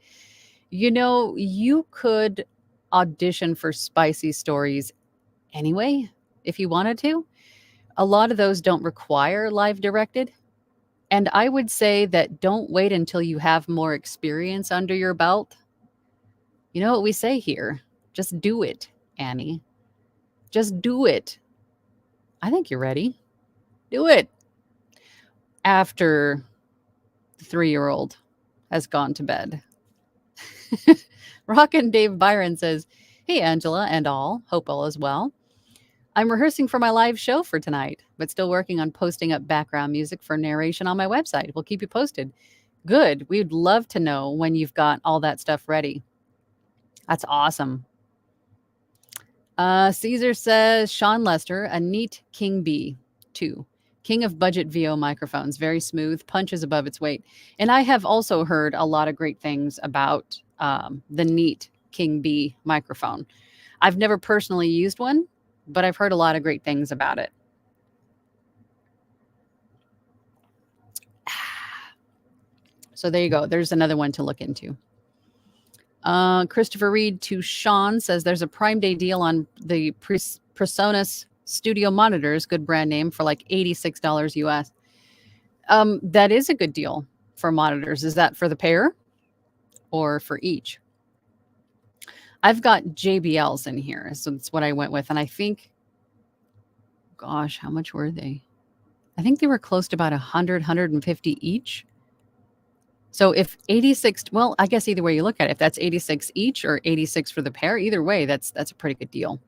You could audition for Spicy Stories anyway, if you wanted to. A lot of those don't require live directed. And I would say that don't wait until you have more experience under your belt. You know what we say here? Just do it, Annie. Just do it. I think you're ready. Do it. After the 3-year-old has gone to bed. Rockin' Dave Byron says, hey, Angela and all. Hope all is well. I'm rehearsing for my live show for tonight, but still working on posting up background music for narration on my website. We'll keep you posted. Good. We'd love to know when you've got all that stuff ready. That's awesome. Caesar says, Sean Lester, a neat King Bee, 2. King of budget VO microphones, very smooth, punches above its weight. And I have also heard a lot of great things about the neat King Bee microphone. I've never personally used one, but I've heard a lot of great things about it. So there you go. There's another one to look into. Christopher Reed to Sean says there's a Prime Day deal on the Presonus Studio monitors, good brand name, for like $86 US. That is a good deal for monitors. Is that for the pair or for each? I've got JBLs in here, so that's what I went with. And I think, gosh, how much were they? I think they were close to about 100, 150 each. So if 86, well, I guess either way you look at it, if that's 86 each or 86 for the pair, either way, that's a pretty good deal.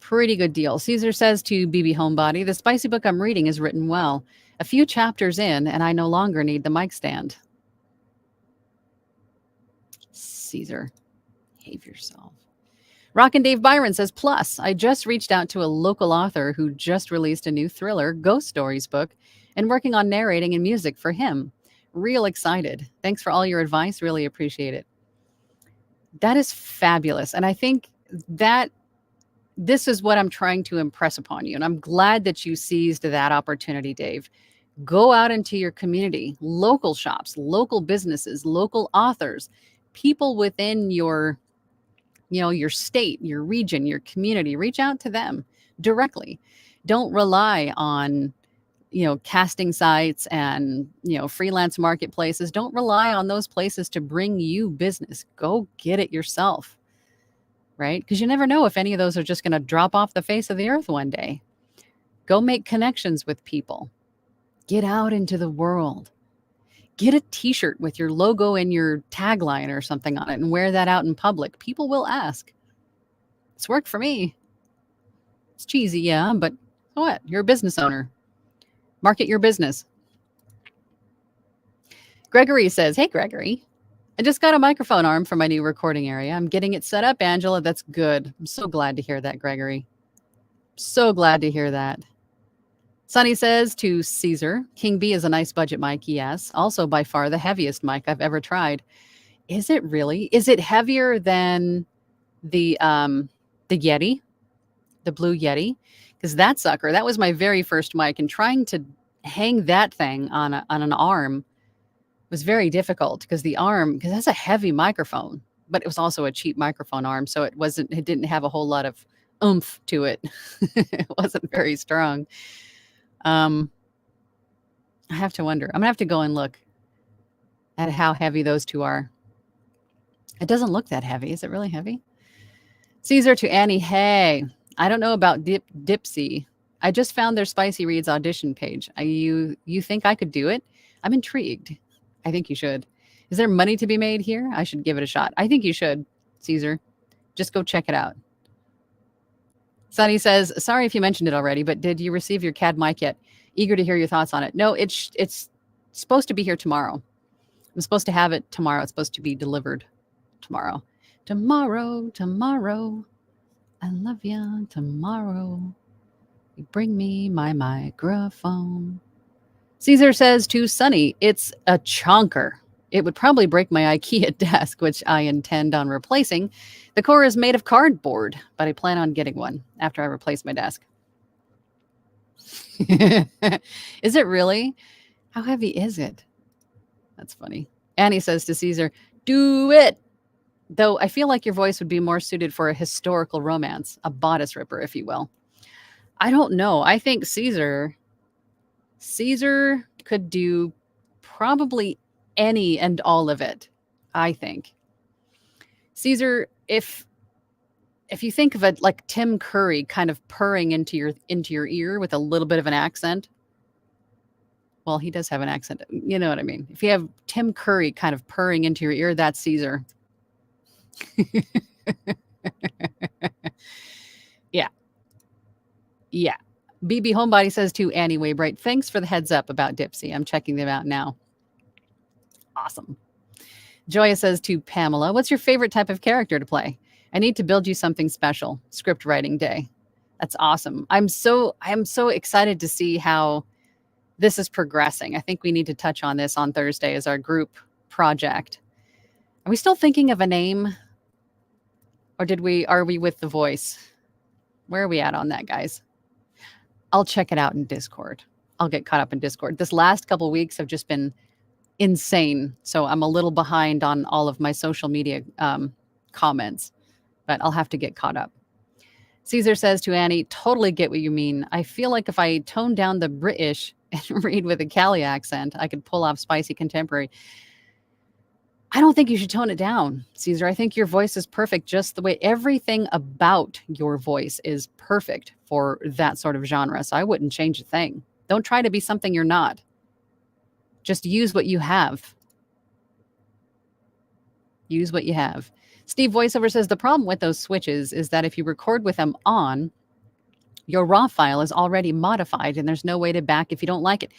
Pretty good deal. Caesar says to BB Homebody, the spicy book I'm reading is written well. A few chapters in, and I no longer need the mic stand. Caesar, behave yourself. Rockin' Dave Byron says, plus, I just reached out to a local author who just released a new thriller, Ghost Stories book, and working on narrating and music for him. Real excited. Thanks for all your advice. Really appreciate it. That is fabulous. And I think that this is what I'm trying to impress upon you. And I'm glad that you seized that opportunity, Dave. Go out into your community, local shops, local businesses, local authors, people within your state, your region, your community. Reach out to them directly. Don't rely on casting sites and, freelance marketplaces. Don't rely on those places to bring you business. Go get it yourself, right? Because you never know if any of those are just going to drop off the face of the earth one day. Go make connections with people. Get out into the world. Get a t-shirt with your logo and your tagline or something on it and wear that out in public. People will ask. It's worked for me. It's cheesy, yeah, but what? You're a business owner. Market your business. Gregory says, hey, Gregory, I just got a microphone arm for my new recording area. I'm getting it set up, Angela. That's good. I'm so glad to hear that, Gregory. So glad to hear that. Sonny says to Caesar, King Bee is a nice budget mic, yes. Also by far the heaviest mic I've ever tried. Is it really? Is it heavier than the Yeti, the Blue Yeti? Because that was my very first mic, and trying to hang that thing on an arm was very difficult because that's a heavy microphone, but it was also a cheap microphone arm, so it didn't have a whole lot of oomph to it. It wasn't very strong. I have to wonder. I'm gonna have to go and look at how heavy those two are. It doesn't look that heavy. Is it really heavy? Caesar to Annie, hey, I don't know about Dipsy. I just found their Spicy Reads audition page. You think I could do it? I'm intrigued. I think you should. Is there money to be made here? I should give it a shot. I think you should, Caesar. Just go check it out. Sonny says, sorry if you mentioned it already, but did you receive your CAD mic yet? Eager to hear your thoughts on it. No, it's supposed to be here tomorrow. I'm supposed to have it tomorrow. It's supposed to be delivered tomorrow. Tomorrow. I love ya. Tomorrow. You bring me my microphone. Caesar says to Sonny, it's a chonker. It would probably break my IKEA desk, which I intend on replacing. The core is made of cardboard, but I plan on getting one after I replace my desk. Is it really? How heavy is it? That's funny. Annie says to Caesar, do it. Though I feel like your voice would be more suited for a historical romance, a bodice ripper, if you will. I don't know. I think Caesar could do probably any and all of it, I think. Caesar, if you think of it like Tim Curry kind of purring into your ear with a little bit of an accent. Well, he does have an accent. You know what I mean? If you have Tim Curry kind of purring into your ear, that's Caesar. Yeah. Yeah. BB Homebody says to Annie Waybright, thanks for the heads up about Dipsy. I'm checking them out now. Awesome. Joya says to Pamela, what's your favorite type of character to play? I need to build you something special. Script writing day. That's awesome. I am so excited to see how this is progressing. I think we need to touch on this on Thursday as our group project. Are we still thinking of a name? Or are we with the voice? Where are we at on that, guys? I'll check it out in Discord. I'll get caught up in Discord. This last couple of weeks have just been insane. So I'm a little behind on all of my social media comments, but I'll have to get caught up. Caesar says to Annie, totally get what you mean. I feel like if I tone down the British and read with a Cali accent, I could pull off spicy contemporary. I don't think you should tone it down, Caesar. I think your voice is perfect just the way everything about your voice is perfect for that sort of genre. So I wouldn't change a thing. Don't try to be something you're not. Just use what you have. Use what you have. Steve VoiceOver says the problem with those switches is that if you record with them on, your raw file is already modified and there's no way to back if you don't like it.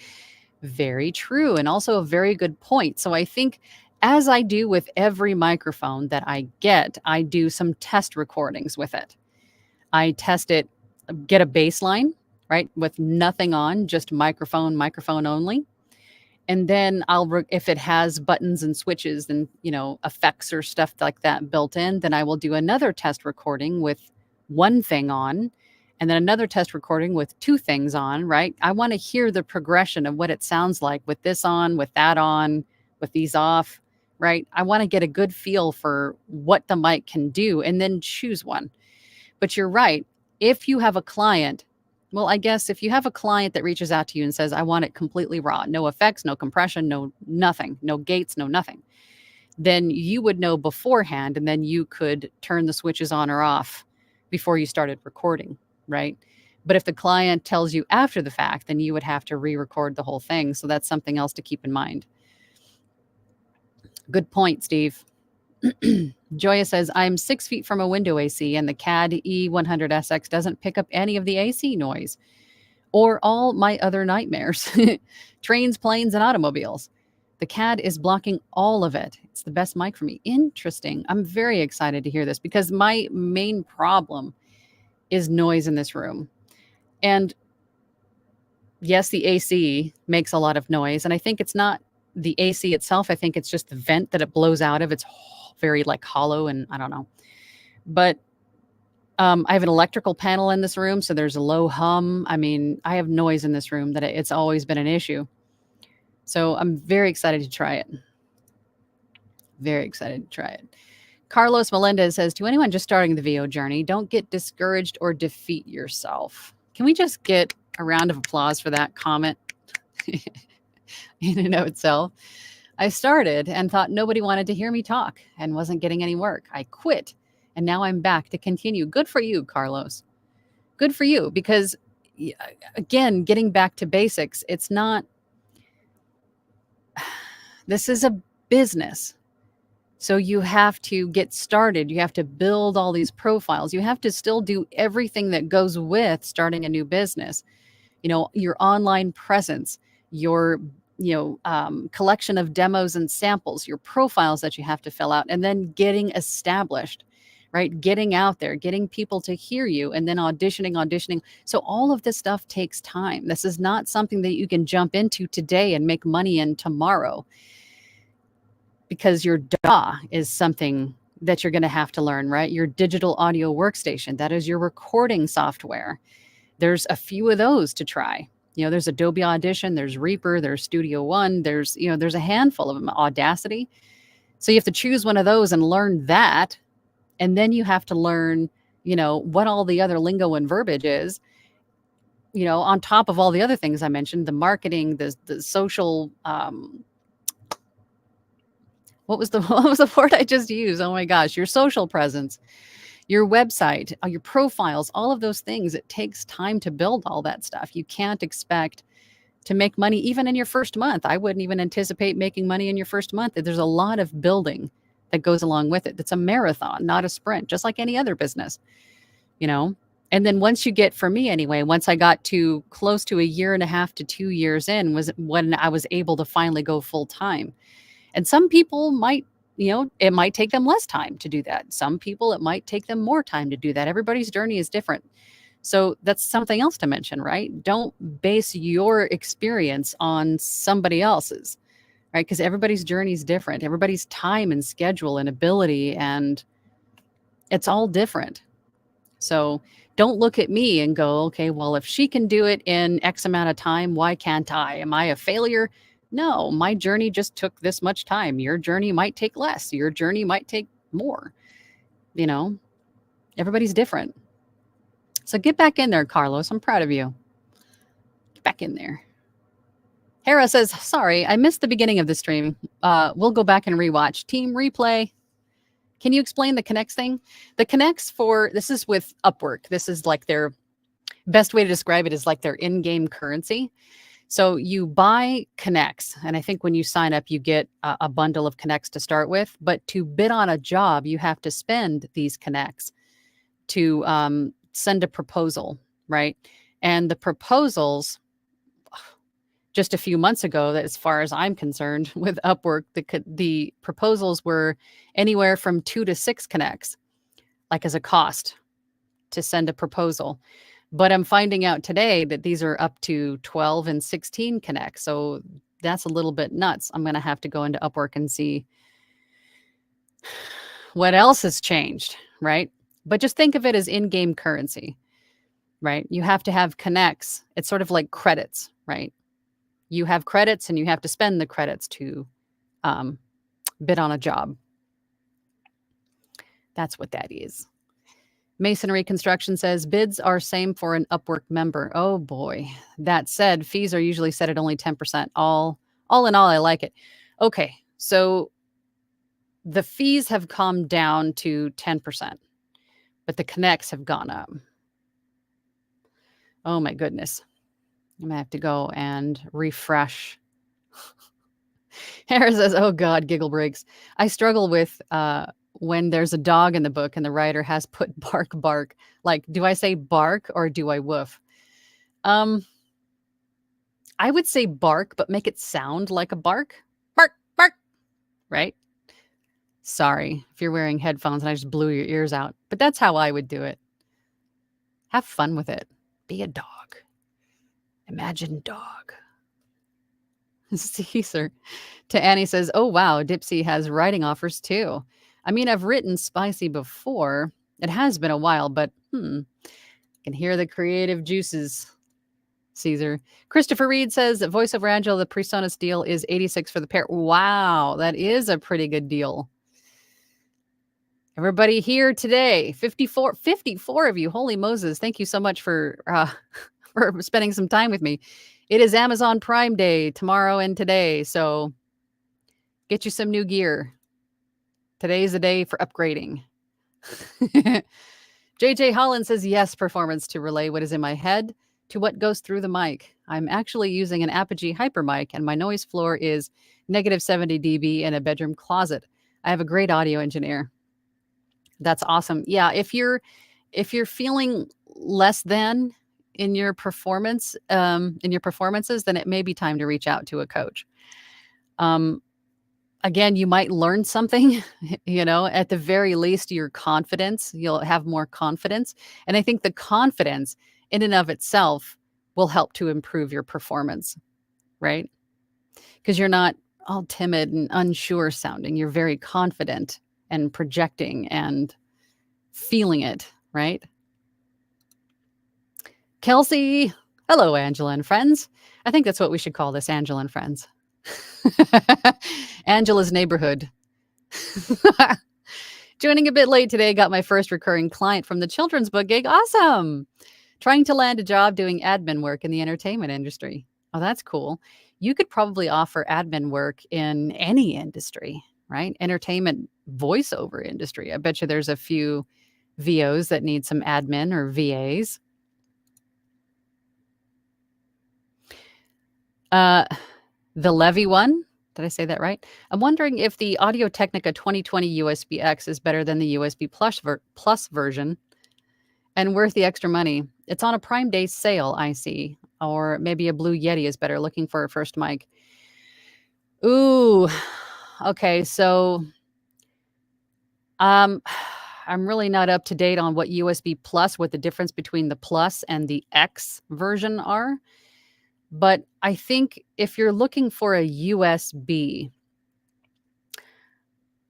Very true. And also a very good point. So I think as I do with every microphone that I get, I do some test recordings with it. I test it, get a baseline, right? With nothing on, just microphone only. And then if it has buttons and switches and, effects or stuff like that built in, then I will do another test recording with one thing on, and then another test recording with two things on, right? I want to hear the progression of what it sounds like with this on, with that on, with these off, right? I want to get a good feel for what the mic can do and then choose one. But you're right. If you have a client, well, I guess if you have a client that reaches out to you and says, I want it completely raw, no effects, no compression, no nothing, no gates, no nothing, then you would know beforehand, and then you could turn the switches on or off before you started recording, right? But if the client tells you after the fact, then you would have to re-record the whole thing. So that's something else to keep in mind. Good point, Steve. Joya says, I'm 6 feet from a window AC and the CAD E100SX doesn't pick up any of the AC noise or all my other nightmares, trains, planes, and automobiles. The CAD is blocking all of it. It's the best mic for me. Interesting. I'm very excited to hear this because my main problem is noise in this room. And yes, the AC makes a lot of noise. And I think it's not the AC itself. I think it's just the vent that it blows out of. It's very hollow and I don't know. But I have an electrical panel in this room, so there's a low hum. I mean, I have noise in this room that it's always been an issue. So I'm very excited to try it. Very excited to try it. Carlos Melendez says, to anyone just starting the VO journey, don't get discouraged or defeat yourself. Can we just get a round of applause for that comment in and of itself? I started and thought nobody wanted to hear me talk and wasn't getting any work. I quit and now I'm back to continue. Good for you, Carlos. Good for you, because again, getting back to basics, it's not, this is a business. So you have to get started. You have to build all these profiles. You have to still do everything that goes with starting a new business. Your online presence, your collection of demos and samples, your profiles that you have to fill out, and then getting established, right? Getting out there, getting people to hear you, and then auditioning. So all of this stuff takes time. This is not something that you can jump into today and make money in tomorrow, because your DAW is something that you're going to have to learn, right? Your digital audio workstation, that is your recording software. There's a few of those to try. There's Adobe Audition, there's Reaper, there's Studio One, there's a handful of them, Audacity. So you have to choose one of those and learn that. And then you have to learn, what all the other lingo and verbiage is, on top of all the other things I mentioned, the marketing, the social, what was the word I just used? Oh my gosh, your social presence, your website, your profiles, all of those things. It takes time to build all that stuff. You can't expect to make money even in your first month. I wouldn't even anticipate making money in your first month. There's a lot of building that goes along with it. It's a marathon, not a sprint, just like any other business. And then once you get, for me anyway, once I got to close to a year and a half to 2 years in, was when I was able to finally go full time. And some people might, it might take them less time to do that. Some people, it might take them more time to do that. Everybody's journey is different. So that's something else to mention, right? Don't base your experience on somebody else's, right? Because everybody's journey is different. Everybody's time and schedule and ability, and it's all different. So don't look at me and go, okay, well, if she can do it in X amount of time, why can't I? Am I a failure? No, my journey just took this much time. Your journey might take less. Your journey might take more. Everybody's different. So get back in there, Carlos. I'm proud of you. Get back in there. Hera says, sorry, I missed the beginning of the stream. We'll go back and rewatch. Team replay. Can you explain the connects thing? The connects this is with Upwork. This is like their best way to describe it is like their in-game currency. So you buy connects, and I think when you sign up, you get a bundle of connects to start with. But to bid on a job, you have to spend these connects to send a proposal, right? And the proposals, just a few months ago, that as far as I'm concerned, with Upwork, the proposals were anywhere from 2 to 6 connects, like as a cost to send a proposal. But I'm finding out today that these are up to 12 and 16 connects. So that's a little bit nuts. I'm going to have to go into Upwork and see what else has changed, right? But just think of it as in-game currency, right? You have to have connects. It's sort of like credits, right? You have credits and you have to spend the credits to bid on a job. That's what that is. Masonry Construction says bids are same for an Upwork member. Oh boy. That said, fees are usually set at only 10%. All in all, I like it. Okay. So the fees have come down to 10%, but the connects have gone up. Oh my goodness. I'm gonna have to go and refresh. Harris says, oh God, giggle breaks. I struggle with when there's a dog in the book and the writer has put bark, bark. Like, do I say bark or do I woof? I would say bark, but make it sound like a bark. Bark, bark, right? Sorry if you're wearing headphones and I just blew your ears out, but that's how I would do it. Have fun with it. Be a dog. Imagine dog. Caesar to Annie says, oh, wow, Dipsy has writing offers too. I mean, I've written spicy before. It has been a while, but I can hear the creative juices. Caesar. Christopher Reed says that VoiceOverAngela, the PreSonus deal is $86 for the pair. Wow, that is a pretty good deal. Everybody here today, 54 of you. Holy Moses. Thank you so much for spending some time with me. It is Amazon Prime Day tomorrow and today, so get you some new gear. Today's the day for upgrading. JJ Holland says, yes, performance to relay what is in my head to what goes through the mic. I'm actually using an Apogee Hyper mic, and my noise floor is negative 70 dB in a bedroom closet. I have a great audio engineer. That's awesome. Yeah, if you're feeling less than in your performances, then it may be time to reach out to a coach. Again, you might learn something, at the very least, you'll have more confidence. And I think the confidence in and of itself will help to improve your performance, right? Because you're not all timid and unsure sounding. You're very confident and projecting and feeling it, right? Kelsey, hello, Angela and friends. I think that's what we should call this, Angela and friends. Angela's neighborhood. Joining a bit late today, got my first recurring client from the children's book gig. Awesome. Trying to land a job doing admin work in the entertainment industry. Oh, that's cool. You could probably offer admin work in any industry, right? Entertainment voiceover industry. I bet you there's a few VOs that need some admin or VAs. The Levy one, did I say that right? I'm wondering if the Audio-Technica 2020 USB-X is better than the USB Plus version. and worth the extra money. It's on a Prime Day sale, I see. Or maybe a Blue Yeti is better, looking for a first mic. Ooh, okay. So um, I'm really not up to date on what USB Plus, what the difference between the Plus and the X version are. But I think if you're looking for a USB,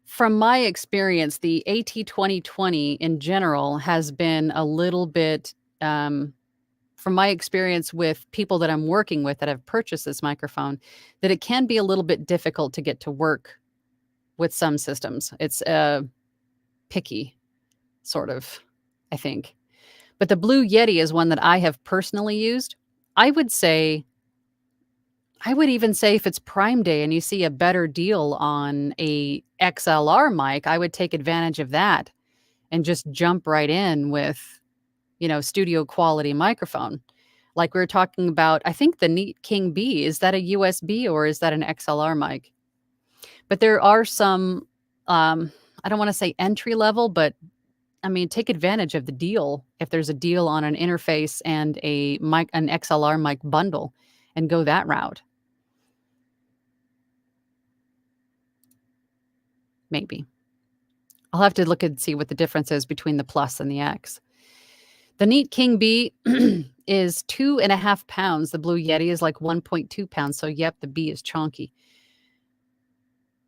from my experience, the AT2020 in general has been a little bit, from my experience with people that I'm working with that have purchased this microphone, that it can be a little bit difficult to get to work with some systems. It's picky, sort of, I think. But the Blue Yeti is one that I have personally used. I would say, I would even say if it's Prime Day and you see a better deal on a XLR mic, I would take advantage of that and just jump right in with, studio quality microphone. Like we were talking about, I think the Neat King B, is that a USB or is that an XLR mic? But there are some, I don't want to say entry level, but I mean, take advantage of the deal if there's a deal on an interface and a mic, an XLR mic bundle, and go that route. Maybe. I'll have to look and see what the difference is between the Plus and the X. The Neat King B is 2.5 pounds. The Blue Yeti is like 1.2 pounds. So, yep, the B is chunky.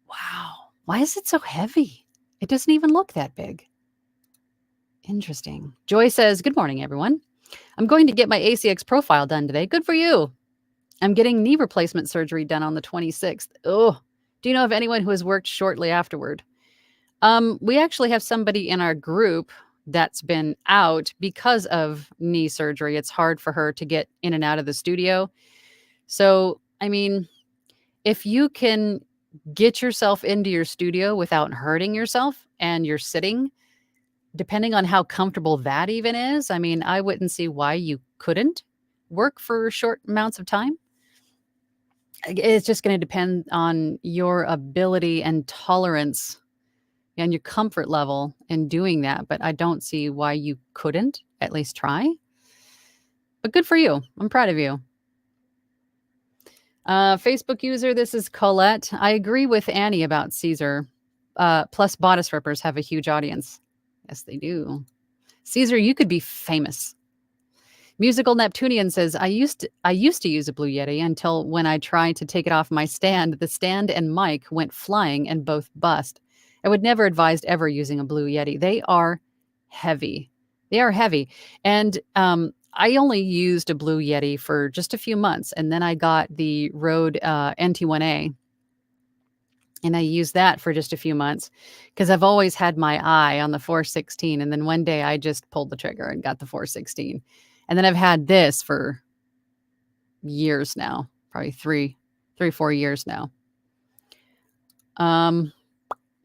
Wow. Why is it so heavy? It doesn't even look that big. Interesting. Joy says, good morning, everyone. I'm going to get my ACX profile done today. Good for you. I'm getting knee replacement surgery done on the 26th. Oh, do you know of anyone who has worked shortly afterward? We actually have somebody in our group that's been out because of knee surgery. It's hard for her to get in and out of the studio. So, I mean, if you can get yourself into your studio without hurting yourself and you're sitting, depending on how comfortable that even is, I mean, I wouldn't see why you couldn't work for short amounts of time. It's just going to depend on your ability and tolerance and your comfort level in doing that. But I don't see why you couldn't at least try. But good for you. I'm proud of you. Facebook user, this is Colette. I agree with Annie about Caesar. Plus, bodice rippers have a huge audience. Yes, they do. Caesar, you could be famous. Musical Neptunian says, I used to use a Blue Yeti until when I tried to take it off my stand, the stand and mic went flying and both bust. I would never advise ever using a Blue Yeti. They are heavy. They are heavy. And I only used a Blue Yeti for just a few months. And then I got the Rode NT1A. And I used that for just a few months because I've always had my eye on the 416. And then one day I just pulled the trigger and got the 416. And then I've had this for years now, probably three, 4 years now.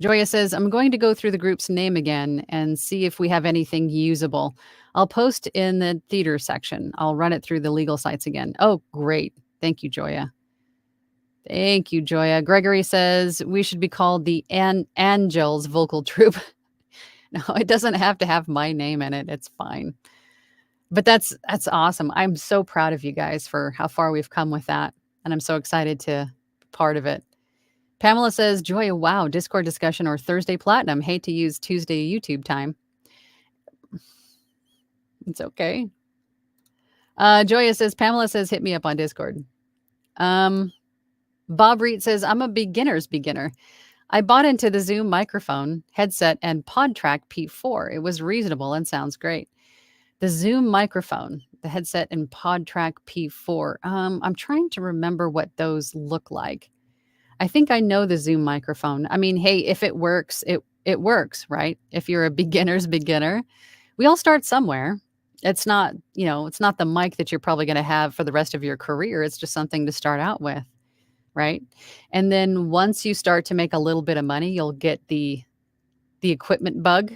Joya says, I'm going to go through the group's name again and see if we have anything usable. I'll post in the theater section. I'll run it through the legal sites again. Oh, great. Thank you, Joya. Thank you, Joya. Gregory says, we should be called the Angels Vocal Troupe. No, it doesn't have to have my name in it. It's fine. But that's awesome. I'm so proud of you guys for how far we've come with that. And I'm so excited to be part of it. Pamela says, Joya, wow, Discord discussion or Thursday Platinum. Hate to use Tuesday YouTube time. It's okay. Joya says, Pamela says, hit me up on Discord. Bob Reed says, I'm a beginner's beginner. I bought into the Zoom microphone, headset, and PodTrack P4. It was reasonable and sounds great. The Zoom microphone, the headset, and PodTrack P4. I'm trying to remember what those look like. I think I know the Zoom microphone. I mean, hey, if it works, it works, right? If you're a beginner's beginner, we all start somewhere. It's not, it's not the mic that you're probably going to have for the rest of your career. It's just something to start out with, right? And then once you start to make a little bit of money, you'll get the equipment bug.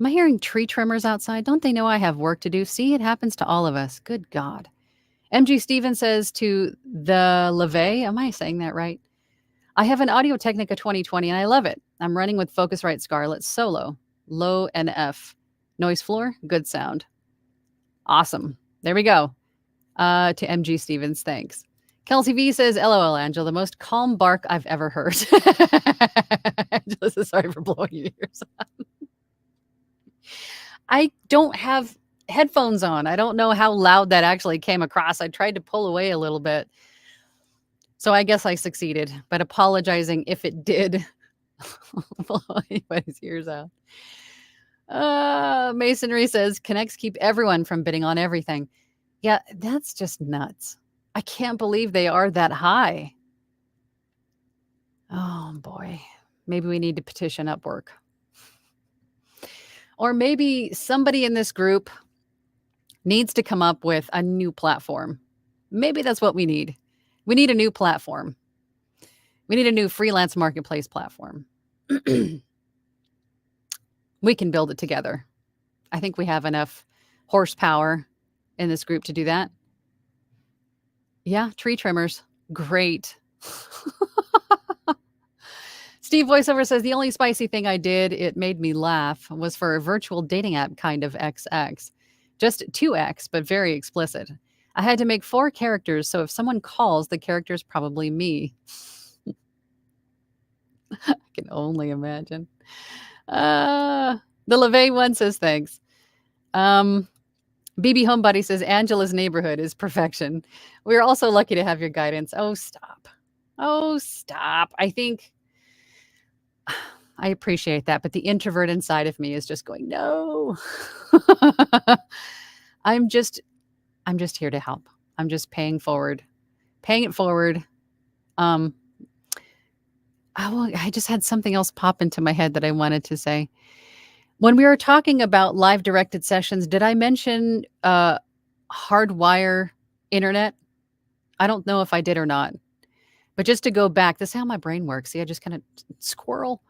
Am I hearing tree trimmers outside? Don't they know I have work to do? See, it happens to all of us. Good God. MG Stevens says to the Leve, am I saying that right? I have an Audio-Technica 2020 and I love it. I'm running with Focusrite Scarlett Solo, low NF. Noise floor, good sound. Awesome. There we go. To MG Stevens, thanks. Kelsey V says, LOL, Angela, the most calm bark I've ever heard. Angela says, sorry for blowing your ears out. I don't have headphones on. I don't know how loud that actually came across. I tried to pull away a little bit. So I guess I succeeded, but apologizing if it did blow anybody's ears out. Masonry says, connects keep everyone from bidding on everything. Yeah, that's just nuts. I can't believe they are that high. Oh, boy. Maybe we need to petition Upwork. Or maybe somebody in this group needs to come up with a new platform. Maybe that's what we need. We need a new platform. We need a new freelance marketplace platform. We can build it together. I think we have enough horsepower in this group to do that. Yeah, tree trimmers. Great. Steve VoiceOver says, the only spicy thing I did, it made me laugh, was for a virtual dating app kind of XX. Just 2X, but very explicit. I had to make 4 characters, so if someone calls, the character's probably me. I can only imagine. The LeVay one says, thanks. BB Homebody says, Angela's neighborhood is perfection. We're also lucky to have your guidance. Oh, stop. Oh, stop. I think I appreciate that, but the introvert inside of me is just going, no. I'm just here to help. I'm just paying it forward. I just had something else pop into my head that I wanted to say. When we were talking about live directed sessions, did I mention hardwire internet? I don't know if I did or not. But just to go back, this is how my brain works. See, I just kind of squirrel.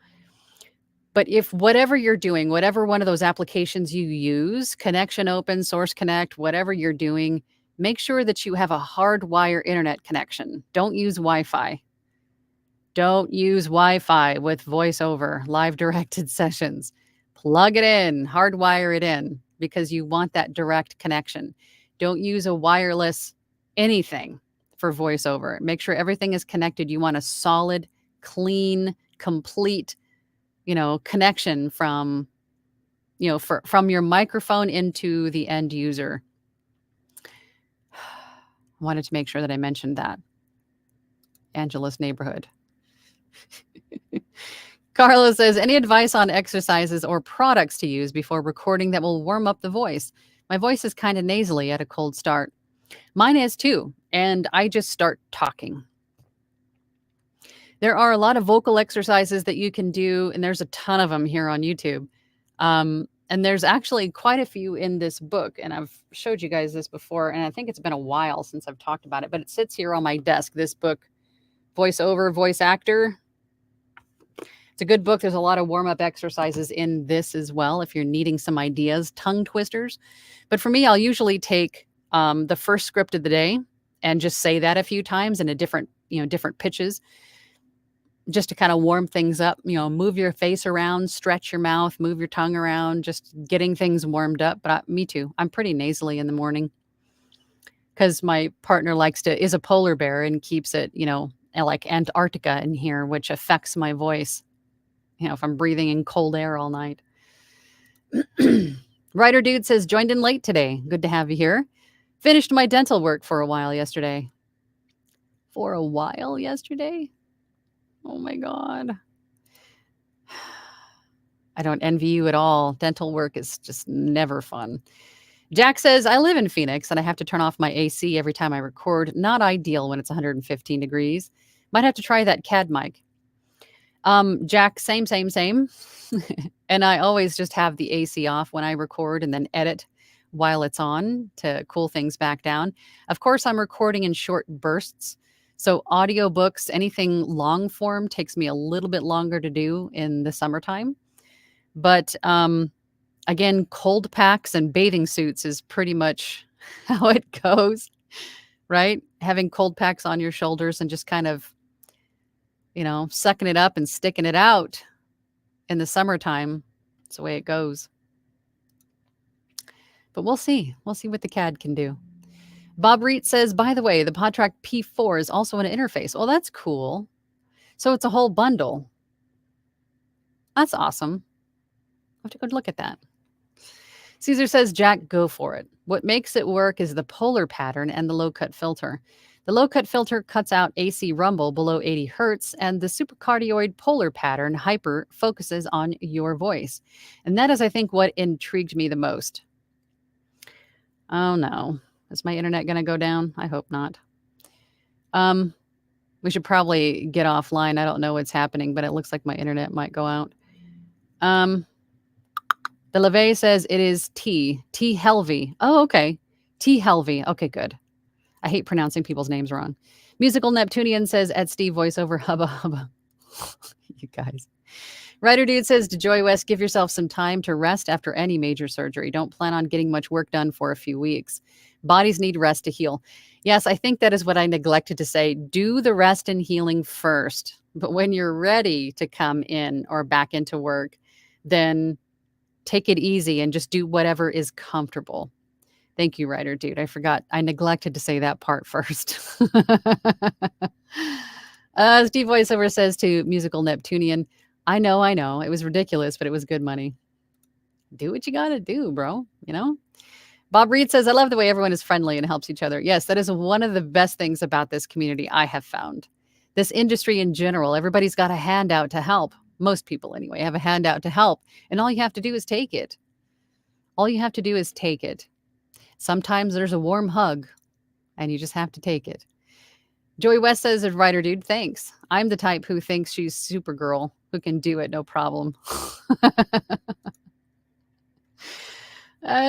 But if whatever you're doing, whatever one of those applications you use, Connection Open, Source Connect, whatever you're doing, make sure that you have a hardwire internet connection. Don't use Wi-Fi. Don't use Wi-Fi with VoiceOver, live directed sessions. Plug it in, hardwire it in, because you want that direct connection. Don't use a wireless anything for VoiceOver. Make sure everything is connected. You want a solid, clean, complete, connection from your microphone into the end user. Wanted to make sure that I mentioned that. Angela's neighborhood. Carlos says, any advice on exercises or products to use before recording that will warm up the voice? My voice is kind of nasally at a cold start. Mine is too, and I just start talking. There are a lot of vocal exercises that you can do, and there's a ton of them here on YouTube. And there's actually quite a few in this book, and I've showed you guys this before, and I think it's been a while since I've talked about it, but it sits here on my desk, this book, VoiceOver, Voice Actor. It's a good book. There's a lot of warm-up exercises in this as well if you're needing some ideas, tongue twisters. But for me, I'll usually take the first script of the day and just say that a few times in a different pitches, just to kind of warm things up, move your face around, stretch your mouth, move your tongue around, just getting things warmed up. But me too. I'm pretty nasally in the morning because my partner is a polar bear and keeps it, like Antarctica in here, which affects my voice. If I'm breathing in cold air all night. Writer Dude says, joined in late today. Good to have you here. Finished my dental work for a while yesterday. Oh my God. I don't envy you at all. Dental work is just never fun. Jack says, I live in Phoenix and I have to turn off my AC every time I record. Not ideal when it's 115 degrees. Might have to try that CAD mic. Jack, same. And I always just have the AC off when I record and then edit while it's on to cool things back down. Of course, I'm recording in short bursts. So audiobooks, anything long form takes me a little bit longer to do in the summertime. But again, cold packs and bathing suits is pretty much how it goes, right? Having cold packs on your shoulders and just kind of sucking it up and sticking it out in the summertime. That's the way it goes. But we'll see. We'll see what the CAD can do. Bob Reet says, by the way, the PodTrack P4 is also an interface. Well, that's cool. So it's a whole bundle. That's awesome. I'll have to go look at that. Caesar says, Jack, go for it. What makes it work is the polar pattern and the low-cut filter. The low-cut filter cuts out AC rumble below 80 hertz, and the supercardioid polar pattern hyper focuses on your voice. And that is, I think, what intrigued me the most. Oh, no. Is my internet going to go down? I hope not. We should probably get offline. I don't know what's happening, but it looks like my internet might go out. The LeVay says it is T Helvey. Oh, okay. T Helvey. Okay, good. I hate pronouncing people's names wrong. Musical Neptunian says at Steve voiceover hubba hubba. You guys. Writer Dude says to Joy West, give yourself some time to rest after any major surgery. Don't plan on getting much work done for a few weeks. Bodies need rest to heal. Yes, I think that is what I neglected to say. Do the rest and healing first. But when you're ready to come in or back into work, then take it easy and just do whatever is comfortable. Thank you, Writer Dude. I forgot. I neglected to say that part first. Steve Voiceover says to Musical Neptunian, I know. It was ridiculous, but it was good money. Do what you got to do, bro. Bob Reed says, I love the way everyone is friendly and helps each other. Yes, that is one of the best things about this community I have found. This industry in general, everybody's got a handout to help. Most people, anyway, have a handout to help. And all you have to do is take it. Sometimes there's a warm hug, and you just have to take it. Joey West says, Writer Dude, thanks. I'm the type who thinks she's Supergirl, who can do it, no problem.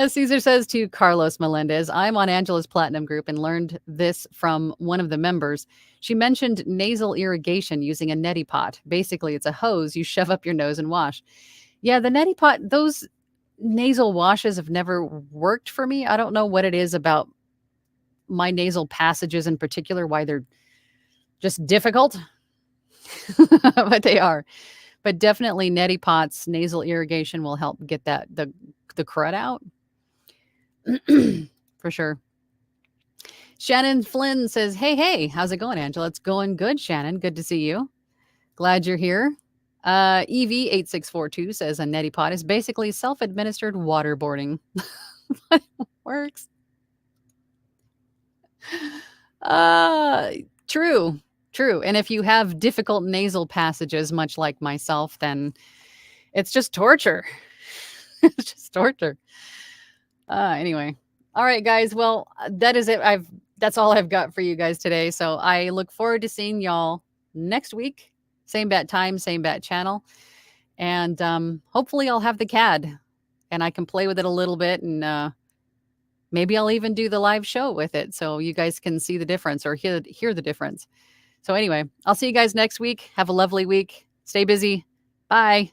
Caesar says to Carlos Melendez, I'm on Angela's Platinum group and learned this from one of the members. She mentioned nasal irrigation using a neti pot. Basically, it's a hose you shove up your nose and wash. Yeah, the neti pot, those nasal washes have never worked for me. I don't know what it is about my nasal passages in particular, why they're just difficult, but they are. But definitely neti pots, nasal irrigation will help get that the crud out. For sure. Shannon Flynn says, hey, how's it going, Angela? It's going good, Shannon. Good to see you. Glad you're here. EV8642 says a neti pot is basically self-administered waterboarding. Works. True. And if you have difficult nasal passages, much like myself, then it's just torture. It's just torture. Anyway. All right, guys. Well, that is it. That's all I've got for you guys today. So I look forward to seeing y'all next week. Same bat time, same bat channel. And hopefully I'll have the CAD and I can play with it a little bit, and maybe I'll even do the live show with it so you guys can see the difference or hear the difference. So anyway, I'll see you guys next week. Have a lovely week. Stay busy. Bye.